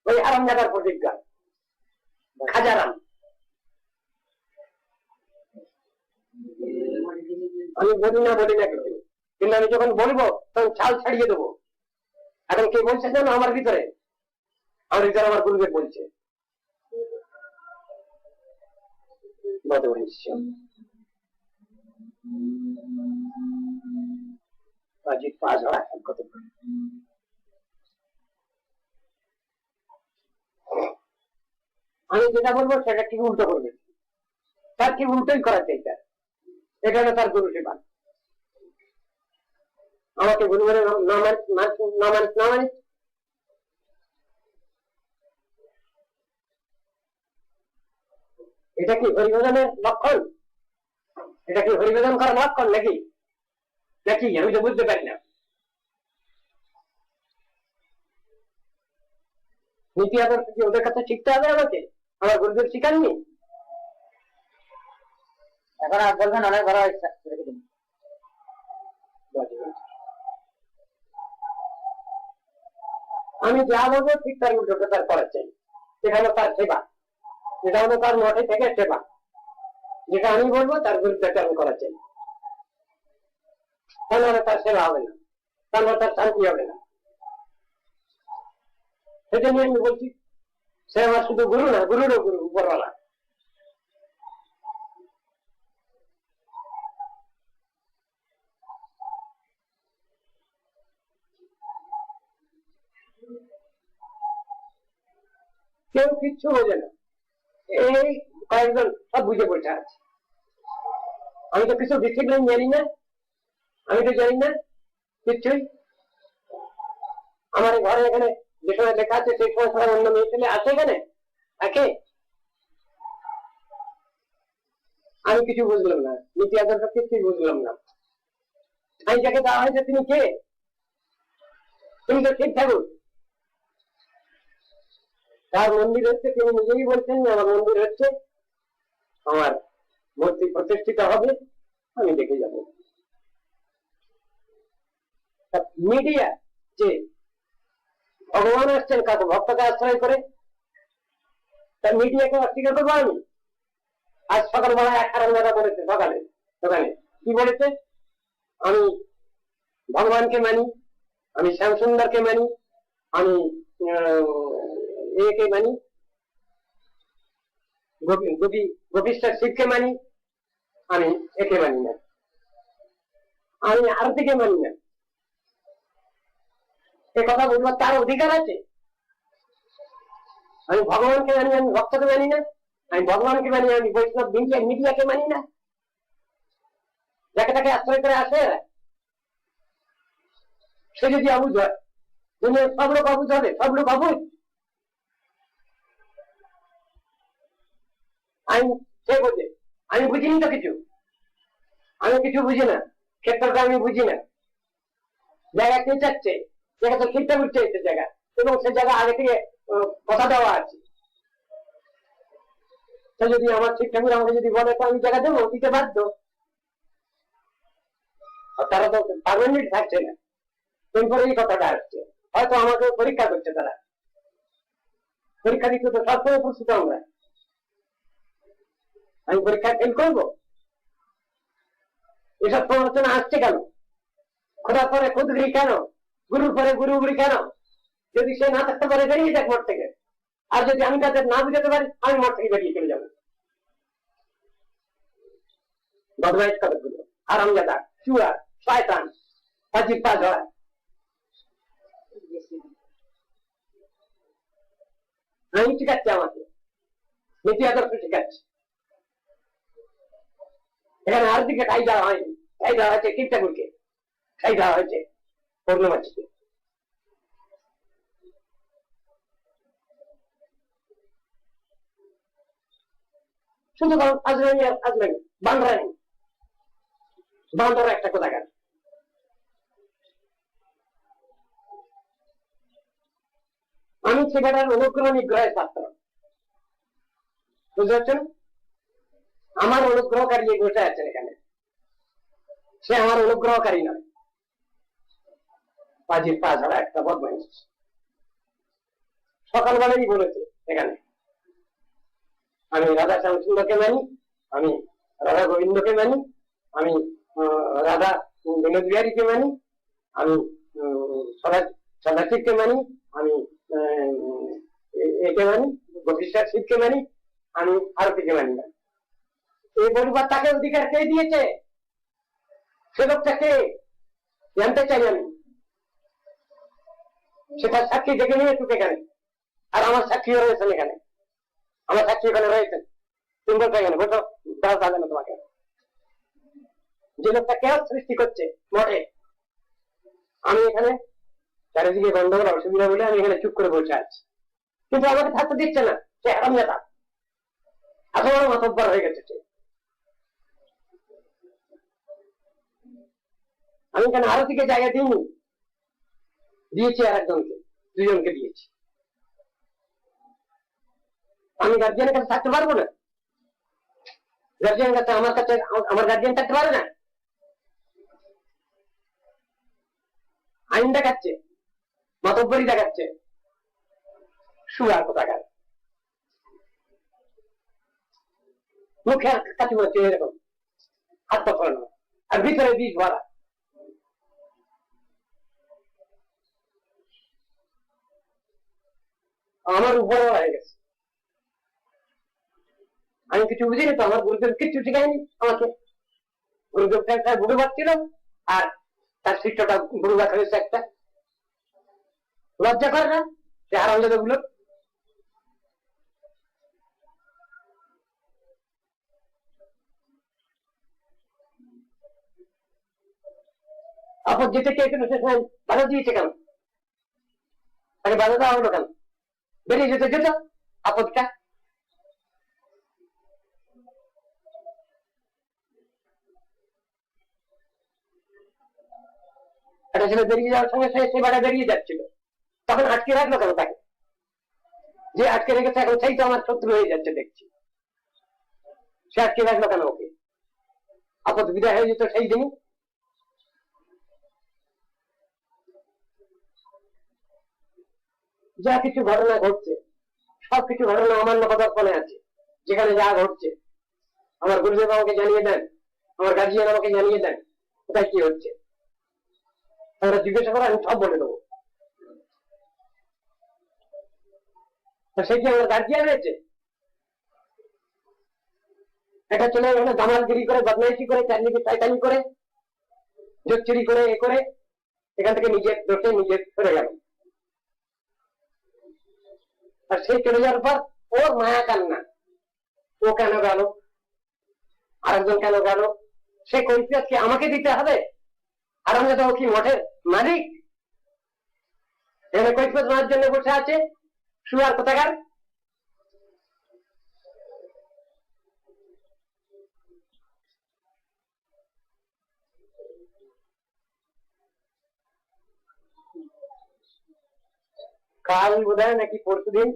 ওই আরাম জায়গার প্রতিজ্ঞা, খাজারাম। আমি বলি না কিছু, কিন্তু আমি যখন বলবো তখন ছাল ছাড়িয়ে দেবো। এখন কে বলছে জানো আমার ভিতরে আমার গুরুদেব বলছে আমি যেটা বলবো সেটা ঠিক উল্টো করবে, তার ঠিক উল্টোই করা চাই। এটা হলো তার গুরু সেবা। আমাকে গুরু বলে না মানিস, এটা কি হরিভজনের লক্ষণ? এটা কি হরিভজন করার লক্ষণ নাকি? আমি তো বুঝতে পারি না। নীতি আদর্শ কি ওদের কাছে শিখতে হবে আমাকে? আমার গুরুদেব শিখাননি? এখন আর বলবেন অনেক ভালো ইচ্ছা। আমি যা বলবো ঠিক তার উল্টোটা তার করার চাই। সেটা হলো তার সেবা, যেটা হলো তার মঠে থেকে সেবা। যেটা আমি বলবো তার বিরুদ্ধে আমি করার চাই, তাহলে তার সেবা হবে না, তাহলে তার শান্তি হবে না। সেজন্য আমি বলছি সে আমার শুধু গুরু না, গুরুরও গুরু, উপরওয়ালা। কেউ কিচ্ছু বোঝে না, এই কয়েকজন সব বুঝে বসে আছে। আমি তো কিছু ডিসিপ্লিন জানি না, আমি তো জানি না কিচ্ছুই। আমার ঘরে এখানে যে সময় লেখা আছে সেই সময় সবাই অন্য মেয়ে ছেলে আছে এখানে একে, আমি কিছু বুঝলাম না, নীতি আদর্শ কিছুই বুঝলাম না। আমি যাকে দেওয়া হয়েছে তিনি কে? তুমি তো ঠিক ঠাকুর, তার মন্দির হচ্ছে, তিনি নিজেই বলছেন আমার মন্দির হচ্ছে, আমার মূর্তি প্রতিষ্ঠিত হবে, আমি দেখে যাব। মিডিয়া যে ভগবান আসছেন কাকে ভক্তকে আশ্রয় করে, তার মিডিয়াকে অস্বীকার করবো আমি? আজ সকালবেলা এক হারামজাদা বলেছে সকালে দোকানে, কি বলেছে? আমি ভগবানকে মানি, আমি শ্যামসুন্দরকে মানি, আমি একে মানি, গোপীশ্বর শিবকে মানি, আমি একে মানি না, আমি আরতিকে মানি না। এ কথা বলবার তার অধিকার আছে? আমি ভগবানকে মানি, আমি ভক্তকে মানি না, আমি ভগবানকে মানি, আমি বৈষ্ণব মিডিয়াকে মানি না, যাকে তাকে আশ্রয় করে আসে। সে যদি অবুঝ হয়, দুনিয়ার সব লোক অবুঝ হবে, সব লোক অবুঝ। সে বোঝে, আমি বুঝিনি তো কিছু, আমি কিছু বুঝি না, ক্ষেত্রটা আমি বুঝি না। জায়গা কে চাচ্ছে, জায়গা তো ঠিকঠাক উঠছে জায়গা, এবং সে জায়গা আগে থেকে কথা দেওয়া আছে। সে যদি আমার ঠিক ঠাকুর আমাকে যদি বলে তো আমি জায়গা দেবো, দিতে বাধ্য। তারা তো পারমানেন্ট থাকছে না, টেম্পোরারি কথাটা আসছে। হয়তো আমাকে পরীক্ষা করছে, তারা পরীক্ষা দিতে তো সবসময় প্রস্তুত আমরা। আমি পরীক্ষা ফেল করবো? এসব প্রবচনা আসছে কেন? খোদার পরে খুদগিরি কেন? গুরুর পরে গুরুগুরি কেন? যদি সে না থাকতে পারে বেরিয়ে যাক মঠ থেকে। আর যদি আমি তাদের না বুঝাতে পারি, আমি মঠ থেকে বেরিয়ে চলে যাবো। বদমাইশ কতগুলো, হারামজাদা, চুয়া, শয়তান, ফাজিল পা ঝরা। আমি শিখাচ্ছি আমাকে, নীতি আদর্শ শিখাচ্ছি। এখানে আর দিকে খাই দেওয়া হয়নি, খাই দেওয়া হয়েছে শিব ঠাকুরকে, খাই দেওয়া হয়েছে পূর্ণমাসীকে। শুধু আজরানি আর আজরানি, বান্দ্রানি, বান্দর একটা কোথাকার। আমি সেখানটার অনুগ্রহ নিগ্রহের ছাত্র, বুঝতে পারছেন? আমার অনুগ্রহকারী বসে আছেন এখানে, সে আমার অনুগ্রহকারী নয়, পাজির পা ছাড়া একটা বদমাইশ। সকালবেলাই বলেছে এখানে, আমি রাধা শ্যাম সুন্দরকে মানি, আমি রাধা গোবিন্দকে মানি, আমি রাধা বিনোদ বিহারীকে মানি, আমি সদাশিবকে মানি, আমি একে মানি, গোপীশ্বর শিবকে মানি, আমি আরতিকে মানি না। এই বলবার তাকে অধিকার কে দিয়েছে? সে লোকটা কে জানতে চাই আমি। সেটা সাক্ষী দেখে নিয়ে চুকে এখানে, আর আমার সাক্ষীও রয়েছেন এখানে, আমার সাক্ষী এখানে রয়েছেন। তুমি বলতে এখানে বলতো দেওয়া যাবে না তোমাকে। যে লোকটা কেউ সৃষ্টি করছে মঠে, আমি এখানে চারিদিকে গন্ডগোল অসুবিধা বলে আমি এখানে চুপ করে বসে আছি, কিন্তু আমাকে থাকতে দিচ্ছে না। সে হারামজাদা, এত বড় মাতব্বর হয়ে গেছে। আমি এখানে আরো দিকে জায়গা দিইনি, দিয়েছি আর একজনকে, দুজনকে দিয়েছি। আমি গার্জিয়ানের কাছে থাকতে পারবো না? গার্জিয়ানের কাছে আমার গার্জিয়ান থাকতে পারে না? আইন দেখাচ্ছে, মাতব্বরি দেখাচ্ছে, সুরার কোথাকার। মুখে কাছে বলছে এরকম, হাত পা ফেরানো, আর ভিতরে বীজ ভরা। আমার উপরে হয়ে গেছে, আমি কিছু বুঝিনি তো। আমার গুরুদেব কিচ্ছু শিখায়নি আমাকে। গুরুদেব বুড়ো ছিল, আর তার শিষ্যটা বুড়ো বাক হয়েছে একটা। লজ্জা করে না সে হারামজাদা গুলো? আপদ যেতে চেয়েছিল সে সময় বাধা দিয়েছে কেন? তাকে বাধা দেওয়া হলো কেন? বেরিয়ে যেতে যেত আপদটা। একটা ছেলে বেরিয়ে যাওয়ার সঙ্গে সে বাড়া বেরিয়ে যাচ্ছিল, তখন আটকে রাখলো কেন তাকে? যে আটকে রেখেছে এখন সেই তো আমার শত্রু হয়ে যাচ্ছে দেখছি। সে আটকে রাখলো কেন ওকে? আপদ বিদায় হয়ে যেত সেই দিনই। যা কিছু ঘটনা ঘটছে, সবকিছু ঘটনা অমান্য পদার্পণে আছে। যেখানে যা ঘটছে আমার গুরুদেব আমাকে জানিয়ে দেন, আমার গার্জিয়ান আমাকে জানিয়ে দেন কোথায় কি হচ্ছে। আমরা জিজ্ঞাসা করে আমি সব বলে দেবো। সে কি আমার গার্জিয়ান হয়েছে? একটা ছেলে এখানে দামালগিরি করে, বদমাইশি করে, চারদিকে শয়তানি করে, জোচ্চুরি করে, এ করে এখান থেকে নিজের দোষে নিজে সরে গেল। আর সেই চলে যাওয়ার পর ওর মায়া কান্না, ও কেন গেল, আরেকজন কেন গেল, সে কৈফিয়ত কি আমাকে দিতে হবে? আর আমরা তো কি মঠের মালিক? এখানে কৈফিয়ত নেওয়ার জন্য বসে আছে শুয়ার কোথাকার। কাল বোধহয় নাকি পরশুদিন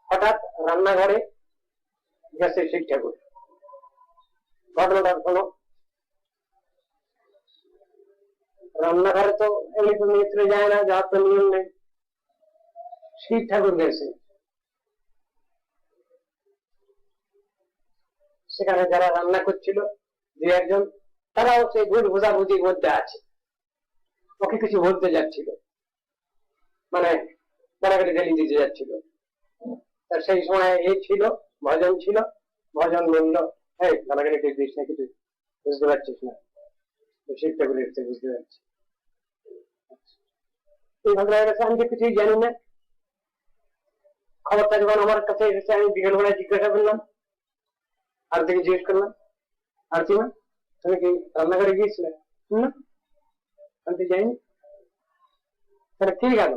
হঠাৎ রান্নাঘরে গেছে শিব ঠাকুর। ঘটনাটা শোনো। রান্নাঘরে তো এমনি তো মিস্ত্রি যায় না, যাওয়ার তো নিয়ম নেই। শিব ঠাকুর গেছে, সেখানে যারা রান্না করছিল দুই একজন তারাও সেই ভুল বোঝাবুঝির মধ্যে আছে, ওকে কিছু বলতে যাচ্ছিল, মানে গালাগালি গালি দিতে যাচ্ছিল। তার সেই সময় এই ছিল, ভজন ছিল, ভজন বলল, এই গালাগালি দিস না, কিছু বুঝতে পারছিস না, শিব ঠাকুর এসছে বুঝতে পারছি। এই ভদ্রলোকের কাছে আমি তো কিছুই জানি না, খবরটা যখন আমার কাছে এসেছে আমি বিকেলবেলায় জিজ্ঞাসা করলাম, আর থেকে জিজ্ঞেস করলাম, আর কি মা তুমি কি রান্নাঘরে গিয়েছিলে? না, আমি তো যাইনি। তাহলে ঠিক গেল,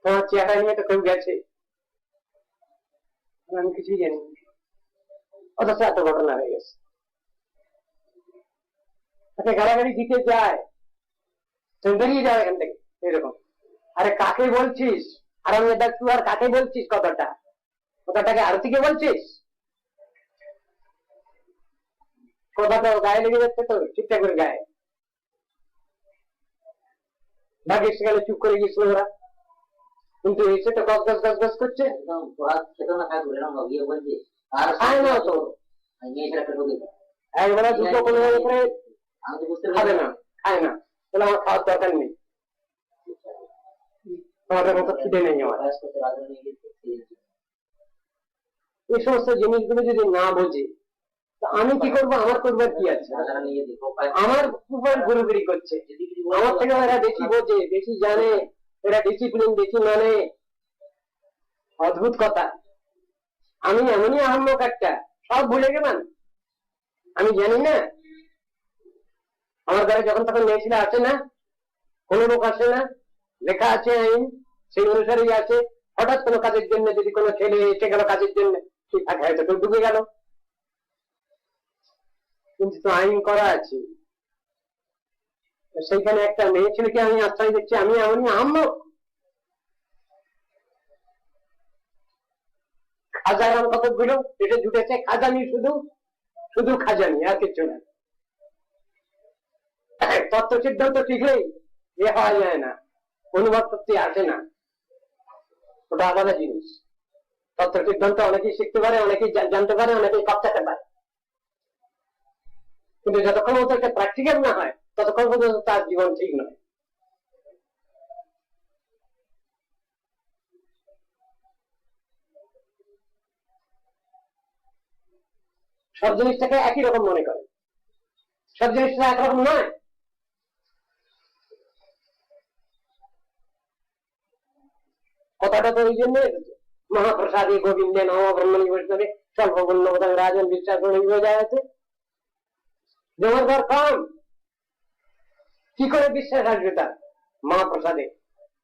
তোমার চেহারা নিয়ে তো কেউ গেছে, আমি কিছুই জানি, অথচ এত ঘটনা হয়ে গেছে। তাকে গালাগালি দিতে যায়, তুমি বেরিয়ে যাও এখান থেকে, এরকম। আরে কাকে বলছিস? আর আমি দেখ, তুই আর কাকে বলছিস? কথাটাকে আরতিকে বলছিস? কথাটা গায়ে লেগে যাচ্ছে তো, ঠিকঠাক করে গায়ে। ভাগ্যে সেখানে চুপ করে গিয়েছিল ওরা, কিন্তু এসে তো গস গস গস গস করছে। একবেলা দুটো কোনো করে খাবে না, খায় না, তাহলে আমার খাওয়ার দরকার নেই, তোমাদের মতো খিদে নেই আমার। এই সমস্ত জিনিসগুলো যদি না বোঝে, আমি কি করবো? আমার করবার কি আছে? আমার উপর গুরুগিরি করছে, আমার থেকে এরা বেশি বোঝে, বেশি জানে, এরা ডিসিপ্লিন বেশি মানে। অদ্ভুত কথা, আমি এমনই আহম্মক একটা, সব ভুলে গেলাম, আমি জানি না। আমার ঘরে যখন তখন মেয়ে ছেলে আসে না, কোন লোক আসে না, লেখা আছে আইন, সেই অনুসারেই আছে। হঠাৎ কোনো কাজের জন্য যদি কোনো ছেলে এসে গেল কাজের জন্য, ঠিক আছে, হয়তো কেউ ঢুকে গেল, কিন্তু তো আইন করা আছে। সেইখানে একটা মেয়ে ছেলেকে আমি আশ্রয় দিচ্ছি, আমি এমনই আহম্মক। খাজার কতগুলো এটা জুটেছে, খাজানি, শুধু শুধু খাজানি, আর কিছু না। তত্ত্ব সিদ্ধান্ত ঠিকই এ হওয়া যায় না, অনুভব করতে আসে না, ওটা আলাদা জিনিস। তত্ত্ব সিদ্ধান্ত অনেকেই শিখতে পারে, অনেকেই জানতে পারে, অনেকেই কাপটাতে পারে, কিন্তু যতক্ষণ মতো একটা প্র্যাকটিক্যাল না হয় ততক্ষণ পর্যন্ত তার জীবন ঠিক নয়। সব জিনিসটাকে একই রকম মনে করে, সব জিনিসটা একরকম নয়। কথাটা তো ওই জন্য মহাপ্রসাদী গোবিন্দে নম ব্রহ্মণী বৈষ্ণবে স্বল্পবর্ণ রাজন বিশ্বাস বোঝা আছে। জমার কম, কি করে বিশ্বাস আসবে তার? মহাপ্রসাদে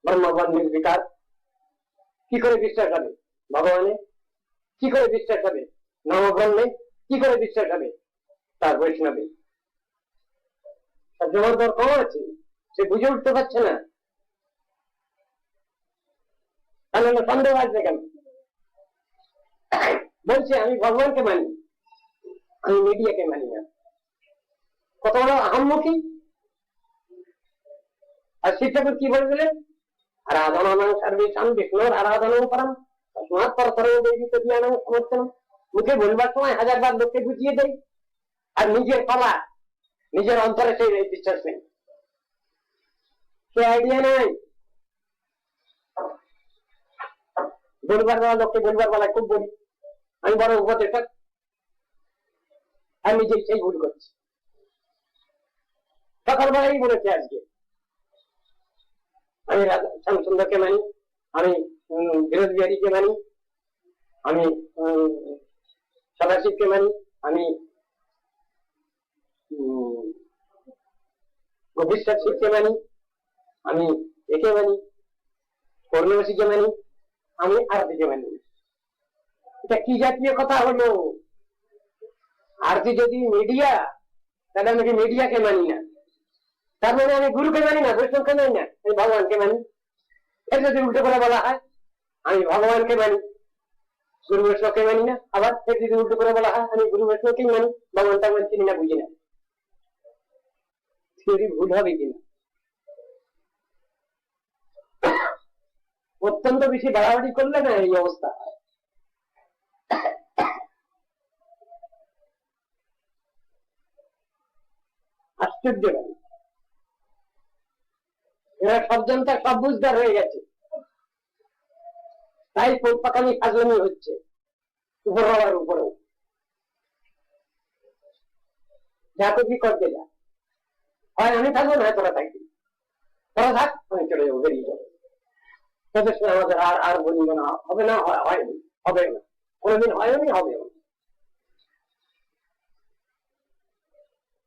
ব্রহ্মবন নির্বিকার, কি করে বিশ্বাস হবে ভগবানে? কি করে বিশ্বাস হবে নবব্রহ্মে? কি করে বিশ্বাস হবে তার বৈষ্ণবে? তার জমার দর কম আছে, সে বুঝে উঠতে পারছে না, তাহলে সন্দেহ আসবে কেন? বলছে আমি ভগবানকে মানি, আমি মিডিয়াকে মানি না। কত বড় আহম্মুখী! আর শিব ঠাকুর কি বলছিলেন? আরাধনা সর্বেশাম বিষ্ণুর আরাধনা পরম তস্মাৎ পরতরং দেবী তদীয়ানাং সমর্থনম। মুখে বলবার সময় হাজারবার লোককে বুঝিয়ে দেয়, আর নিজের পালা, নিজের অন্তরে সেই বিশ্বাস নেই, সে আইডিয়া নাই। বলবার বেলা লোককে বলবার বেলায় খুব বলি আমি বড় উপদেশক, আর নিজেই সেই ভুল করছি। সকালবেলাই বলেছে আজকে আমি শ্যামসুন্দরকে মানি, আমি বিরোধবিহারীকে মানি, আমি সদাশিবকে মানি, আমি গভীর শিবকে মানি, আমি একে মানি, পৌর্ণমাসীকে মানি, আমি আরতিকে মানি। এটা কি জাতীয় কথা হলো? আরতি যদি মিডিয়া, তাহলে আমি মিডিয়াকে মানি না, তার মানে আমি গুরুকে মানি না, বৈষ্ণবকে মানি না, আমি ভগবানকে মানি। এর যদি উল্টো করে বলা হয় আমি ভগবানকে মানি, গুরু বৈষ্ণবকে মানি না, আবার এর যদি উল্টো করে বলা হয় আমি গুরু বৈষ্ণবকেই মানি, ভগবানটা আমি চিনি না, বুঝি না, থিওরি ভুল হবে কিনা? অত্যন্ত বেশি বাড়াবাড়ি করলে না এই অবস্থা। আশ্চর্য লাগে। এরা সব জনতা সব বুঝদার হয়ে গেছে, তাই পাকামি ফাজলামি হচ্ছে উপর হওয়ার উপরেও। যা করবি করতে যা, হয় আমি থাকবো না তোরা থাকবি, তোরা থাক আমি চলে যাবো, বেরিয়ে যাবো। তোদের সঙ্গে আমাদের আর আর বলব না, হবে না, হয়নি, হবে না, কোনোদিন হয়নি, হবে না।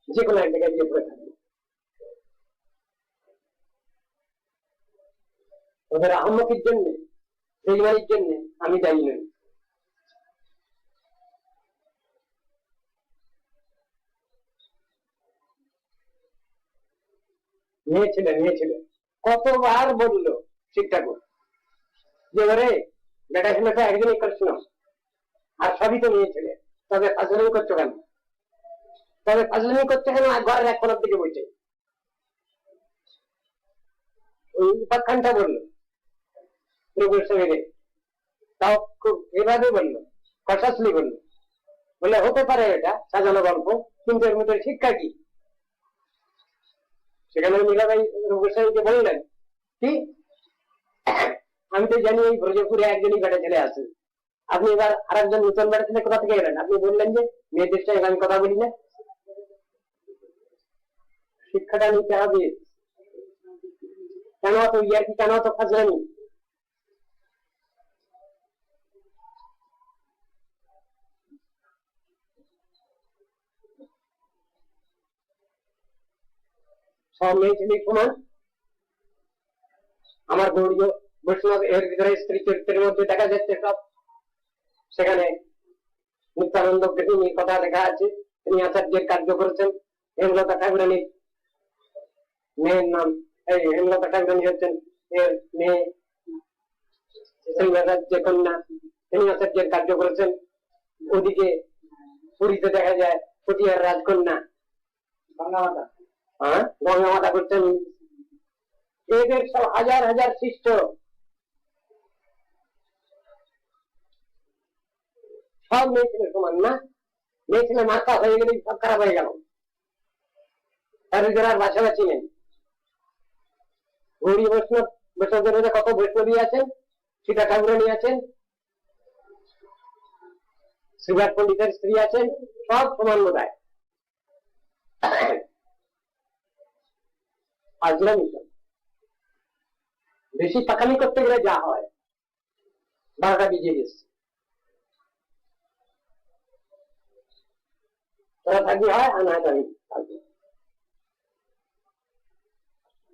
যে কোনো এক জায়গায় গিয়ে পড়ে থাকবে। ওদের আহম্মকের জন্য, বেইমানির জন্য আমি দায়ী নই। মেয়ে ছেলে কতবার বললো শিক্ষা কর যে ওরে বেটা ছেলে তো একজনই কৃষ্ণ, আর সবই তো মেয়ে ছেলে, তবে ফাজলামি করছো কেন? তবে ফাজলামি করছে কেন? আর ঘরের এক কোনার দিকে বসে ওই উপাখ্যানটা বললো রঘুর সঙ্গে, তাও খুব এভাবে বললো, কষাসলি বললো, বলে হতে পারে এটা সাজানো গল্প, কিন্তু এর মধ্যে শিক্ষা কি? সেখানে মীরাবাই রঘুর সঙ্গে বললেন কি, আমি তো জানি এই ব্রজপুরে একজনই বেটা ছেলে আছে, আপনি এবার আর একজন নতুন বেটা ছেলে কোথা থেকে এলেন? আপনি বললেন যে মেয়েদের সঙ্গে আমি কথা বলি না। শিক্ষাটা নিতে হবে, কেন তো ইয়ার্কি, কেন তো ফাজলামি? সব মেয়ে ছেলে সমান। আমার গৌরী বৈষ্ণব এর ভিতরে স্ত্রী চরিত্রের মধ্যে দেখা যাচ্ছে সব, সেখানে নিত্যানন্দ গৃহিণীর কথা লেখা আছে, তিনি আচার্যের কার্য করেছেন। হেমলতা ঠাকুরানীর মেয়ের নাম, এই হেমলতা ঠাকুরানী হচ্ছেন এর মেয়ে, যে কন্যা, তিনি আচার্যের কার্য করেছেন। ওদিকে পুরীতে দেখা যায় পটিয়ার রাজকন্যা গঙ্গামাতা, হ্যাঁ গঙ্গামাতা করছেন। এদের সব হাজার হাজার শিষ্য, সব মেয়ে ছেলে সমান না? মেয়ে ছেলে মাথা হয়ে গেলে সব খারাপ হয়ে গেল, তার ভিতরে আর বাছাবাছি নেই। গৌরী বৈষ্ণব, বৈষ্ণবদের মধ্যে কত বৈষ্ণবী আছেন, সীতা ঠাকুরানী আছেন, শ্রীবাদ পণ্ডিতের স্ত্রী আছেন, সব সমান বোধ হয়। আজরামি বেশি পাকামি করতে গেলে যা হয়, 12টা বিজে গেছে, তোরা থাকবি হয়, আর না আমি থাকবি,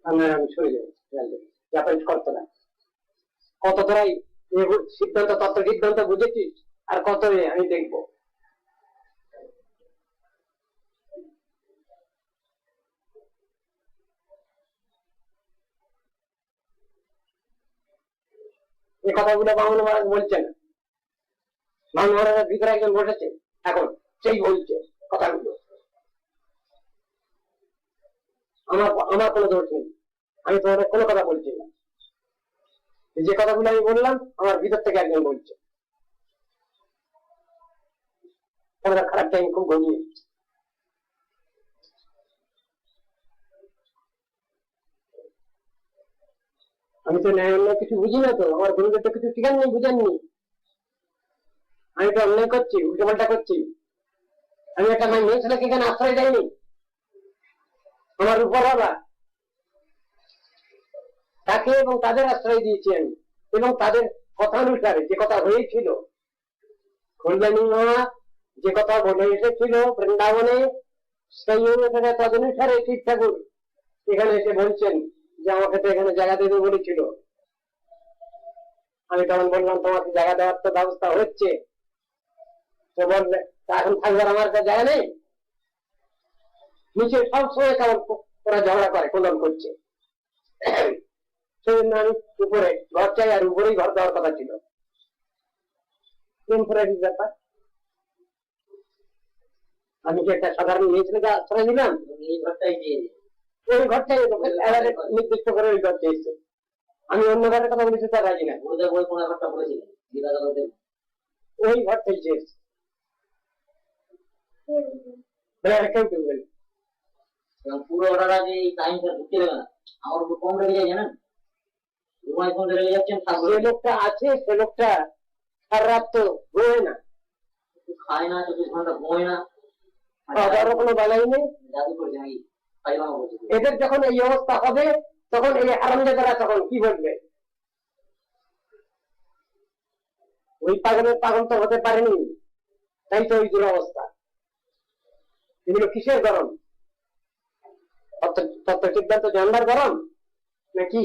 আমি সরে যাবো, করতে না। কত তোরাই সিদ্ধান্ত, তত্ত্ব সিদ্ধান্ত বুঝেছিস, আর কত আমি দেখবো। এই কথাগুলো বামন মহারাজ বলছেন, বামন মহারাজের ভিতরে একজন বসেছে এখন, সেই বলছে কথাগুলো। আমার কোনো দোষ নেই, আমি তোমাদের কোনো কথা বলছি না, যে কথাগুলো আমি বললাম আমার ভিতর থেকে একজন বলছে। আমরা খারাপ টাইম খুব গড়িয়ে, আমি তো ন্যায় অন্য কিছু বুঝি না, তো আমার গুরুদেব তো কিছু শিখাননি, বুঝাননি। আমি তো অন্যায় করছি, উল্টো পাল্টা করছি। আমি একটা মেয়ে ছেলেকে এখানে আশ্রয় দেয়নি, আমার উপর হবা তাকে এবং তাদের আশ্রয় দিয়েছি আমি, এবং তাদের কথা অনুসারে যে কথা হয়েছিল, কল্যাণী মা যে কথা বলে এসেছিল বৃন্দাবনে, সেই অনুসারে তদনুসারে শিব ঠাকুর এখানে এসে বলছেন যে আমাকে তো এখানে জায়গা দেবে বলেছিল। আমি তখন বললাম তোমাকে জায়গা দেওয়ার তো ব্যবস্থা হচ্ছে, তো বললে এখন থাকবার আমার কাছে জায়গা নেই। নিচে সবসময় কেমন ওরা ঝগড়া করে, কোলন করছে, সেজন্য আমি উপরে ঘর চাই, আর উপরেই ঘর দেওয়ার কথা ছিল। টেম্পোরারি ব্যাপার, আমি কি একটা সাধারণ মেয়ে ছেলেকে আশ্রয় দিলাম? এই ঘরটাই দিয়ে ওই ঘরটাই নির্দিষ্ট করে ওই ঘর চেয়েছে। আমি অন্য ঘরের কথা বলেছি, তার রাজি না। ওই কোন ঘরটা বলেছিলেন, ওই ঘরটাই চেয়েছে। কেউ কেউ বলে পুরো ওরা যে টাইম ঢুকতে দেবে না, আমার উপর কম লেগে যায় জানেন, ঘুমায় ফোন লেগে যাচ্ছেন, যে লোকটা আছে সে লোকটা সারা রাত তো ঘুমায় না, খায় না, 24 ঘন্টা ঘুমায় না, খাওয়ারও কোনো বেলাই নেই। জাদু করছে নাকি, পায়খানা করছে। এদের যখন এই অবস্থা হবে তখন এই হারামজাদারা তখন কি বলবে, ওই পাগলের পাগল তো হতে পারেনি, তাই তো ওই দুরবস্থা। এগুলো কিসের গরম? তত্ত্ব সিদ্ধান্ত জানবার গরম নাকি?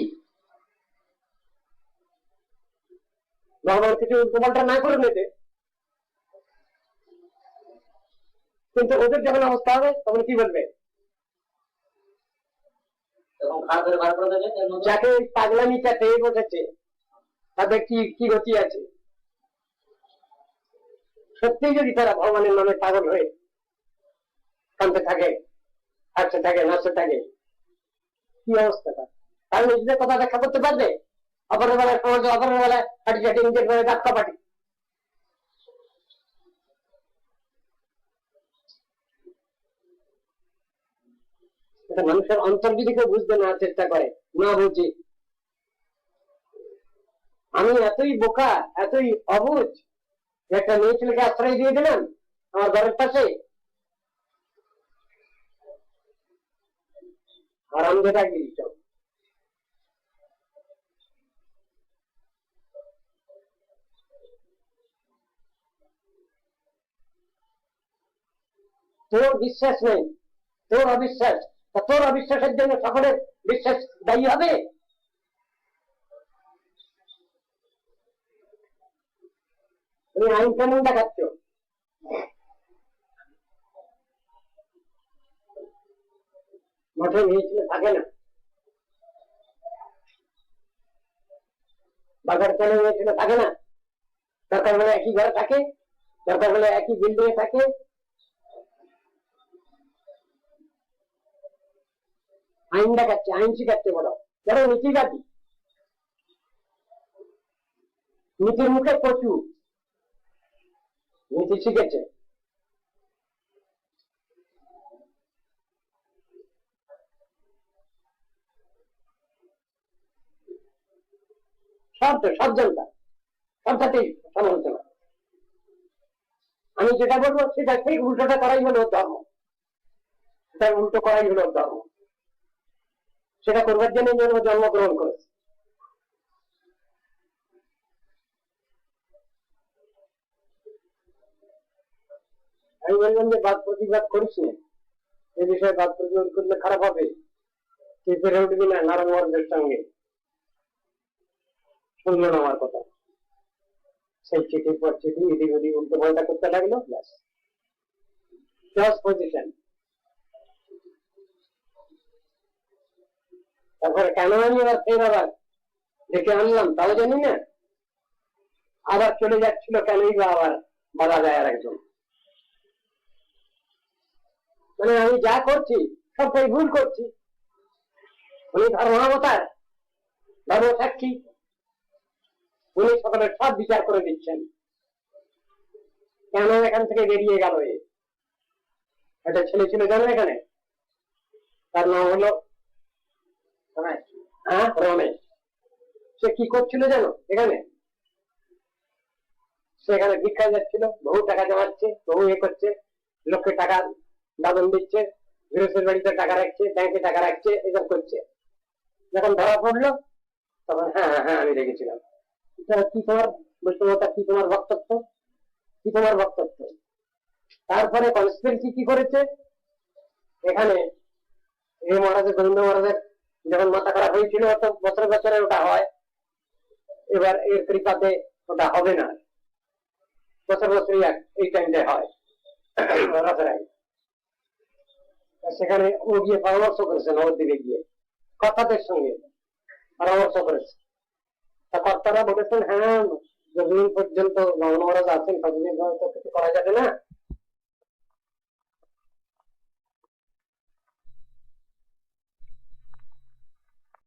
ভগবান কিছু উল্টোপাল্টা না করে নেবে, কিন্তু ওদের যখন অবস্থা হবে তখন কি বলবে? তখন খারাপ করে বার করে দেবে। যাকে পাগলামিটা পেয়ে বসেছে তাদের কি কি গতি আছে? সত্যি যদি তারা ভগবানের নামে পাগল হয়ে কানতে থাকে, হাসতে থাকে, নাচতে থাকে, কি অবস্থাটা? তারা নিজেদের কথা ব্যাখ্যা করতে পারবে? অপরের বেলায় সমাজে, অপরের বেলায় হাঁটি চাটি, নিজের বেলায় ডাক্কা পাটি। এটা মানুষের অন্তর যদি কেউ বুঝতে না চেষ্টা করে, না বুঝে, আমি এতই বোকা, এতই অবুঝ, একটা মেয়ে ছেলেকে আশ্রয় দিয়ে দিলাম আমার ঘরের পাশে, আরাম যেটা গিরি সব। তোর বিশ্বাস নেই, তোর অবিশ্বাস, তোর অবিশ্বাসের জন্য সকলের বিশ্বাস দায়ী হবে? তুমি আইন কানুন দেখাচ্ছ, মাঠে মেয়ে থাকে না, বাজার চলে মেয়ে থাকে না, দরকার হলে একই ঘরে থাকে, দরকার হলে একই বিল্ডিং এ থাকে, আইন দেখাচ্ছে, আইন শিখাচ্ছে, বলো যারা নীতিবাদী, নীতির মুখে কচু, নীতি শিখেছে। সব জনতা, সবটাতেই সমালোচনা। আমি যেটা বলবো সেটা ঠিক উল্টোটা করাই হলো ধর্ম, সেটা উল্টো করাই হলো ধর্ম। সেটা করবার জন্য জন্মগ্রহণ করেছে। আমি বললাম যে বাদ প্রতিবাদ করিস না, এই বিষয়ে বাদ প্রতিবাদ করলে খারাপ হবে, তুই পেরে উঠবি না নারায়ণগঞ্জের সঙ্গে। শুনলো না আমার কথা, সেই চিঠির পর চিঠি এদিক ওদিক উল্টো পাল্টা করতে লাগলো, ব্যাস পজিশন। তারপরে কেন আমি আবার ফের আবার ডেকে আনলাম তাও জানি না, আবার চলে যাচ্ছিল, কেনই বা আবার বাধা দেয় আর একজন। মানে আমি যা করছি সবটাই ভুল করছি, উনি ধর্মাবতার, ধর্ম সাক্ষী, উনি সকলের সব বিচার করে দিচ্ছেন। কেন এখান থেকে বেরিয়ে গেল? একটা ছেলে ছিল জানো এখানে, তার নাম হলো রমেশ। সে কি করছিল জানো এখানে? সেখানে ভিক্ষা যাচ্ছিল, বহু টাকা জমাচ্ছে, বহু করছে, লোককে টাকা দাদন দিচ্ছে, গৃহস্থের বাড়িতে টাকা রাখছে, ব্যাংকে টাকা রাখছে, এসব করছে। যখন ধরা পড়লো তখন হ্যাঁ হ্যাঁ আমি রেখেছিলাম। কি তোমার বৈষ্ণবতা, কি তোমার বক্তব্য, কি তোমার বক্তব্য? তারপরে কনস্পিরেসি কি করেছে এখানে, এই মহারাজের, গোবিন্দ মহারাজের যখন মাথা খারাপ হয়েছিল, তো বছরে বছরে ওটা হয়, এবার এর কৃপাতে ওটা হবে না, বছর বছরই এই টাইমটায় হয় রাজারাই। সেখানে ও গিয়ে পরামর্শ করেছে, নবদ্বীপে গিয়ে কর্তাদের সঙ্গে পরামর্শ করেছে। তা কর্তারা বলেছেন হ্যাঁ যতদিন পর্যন্ত মহারাজ আছেন ততদিন পর্যন্ত কিছু করা যাবে না,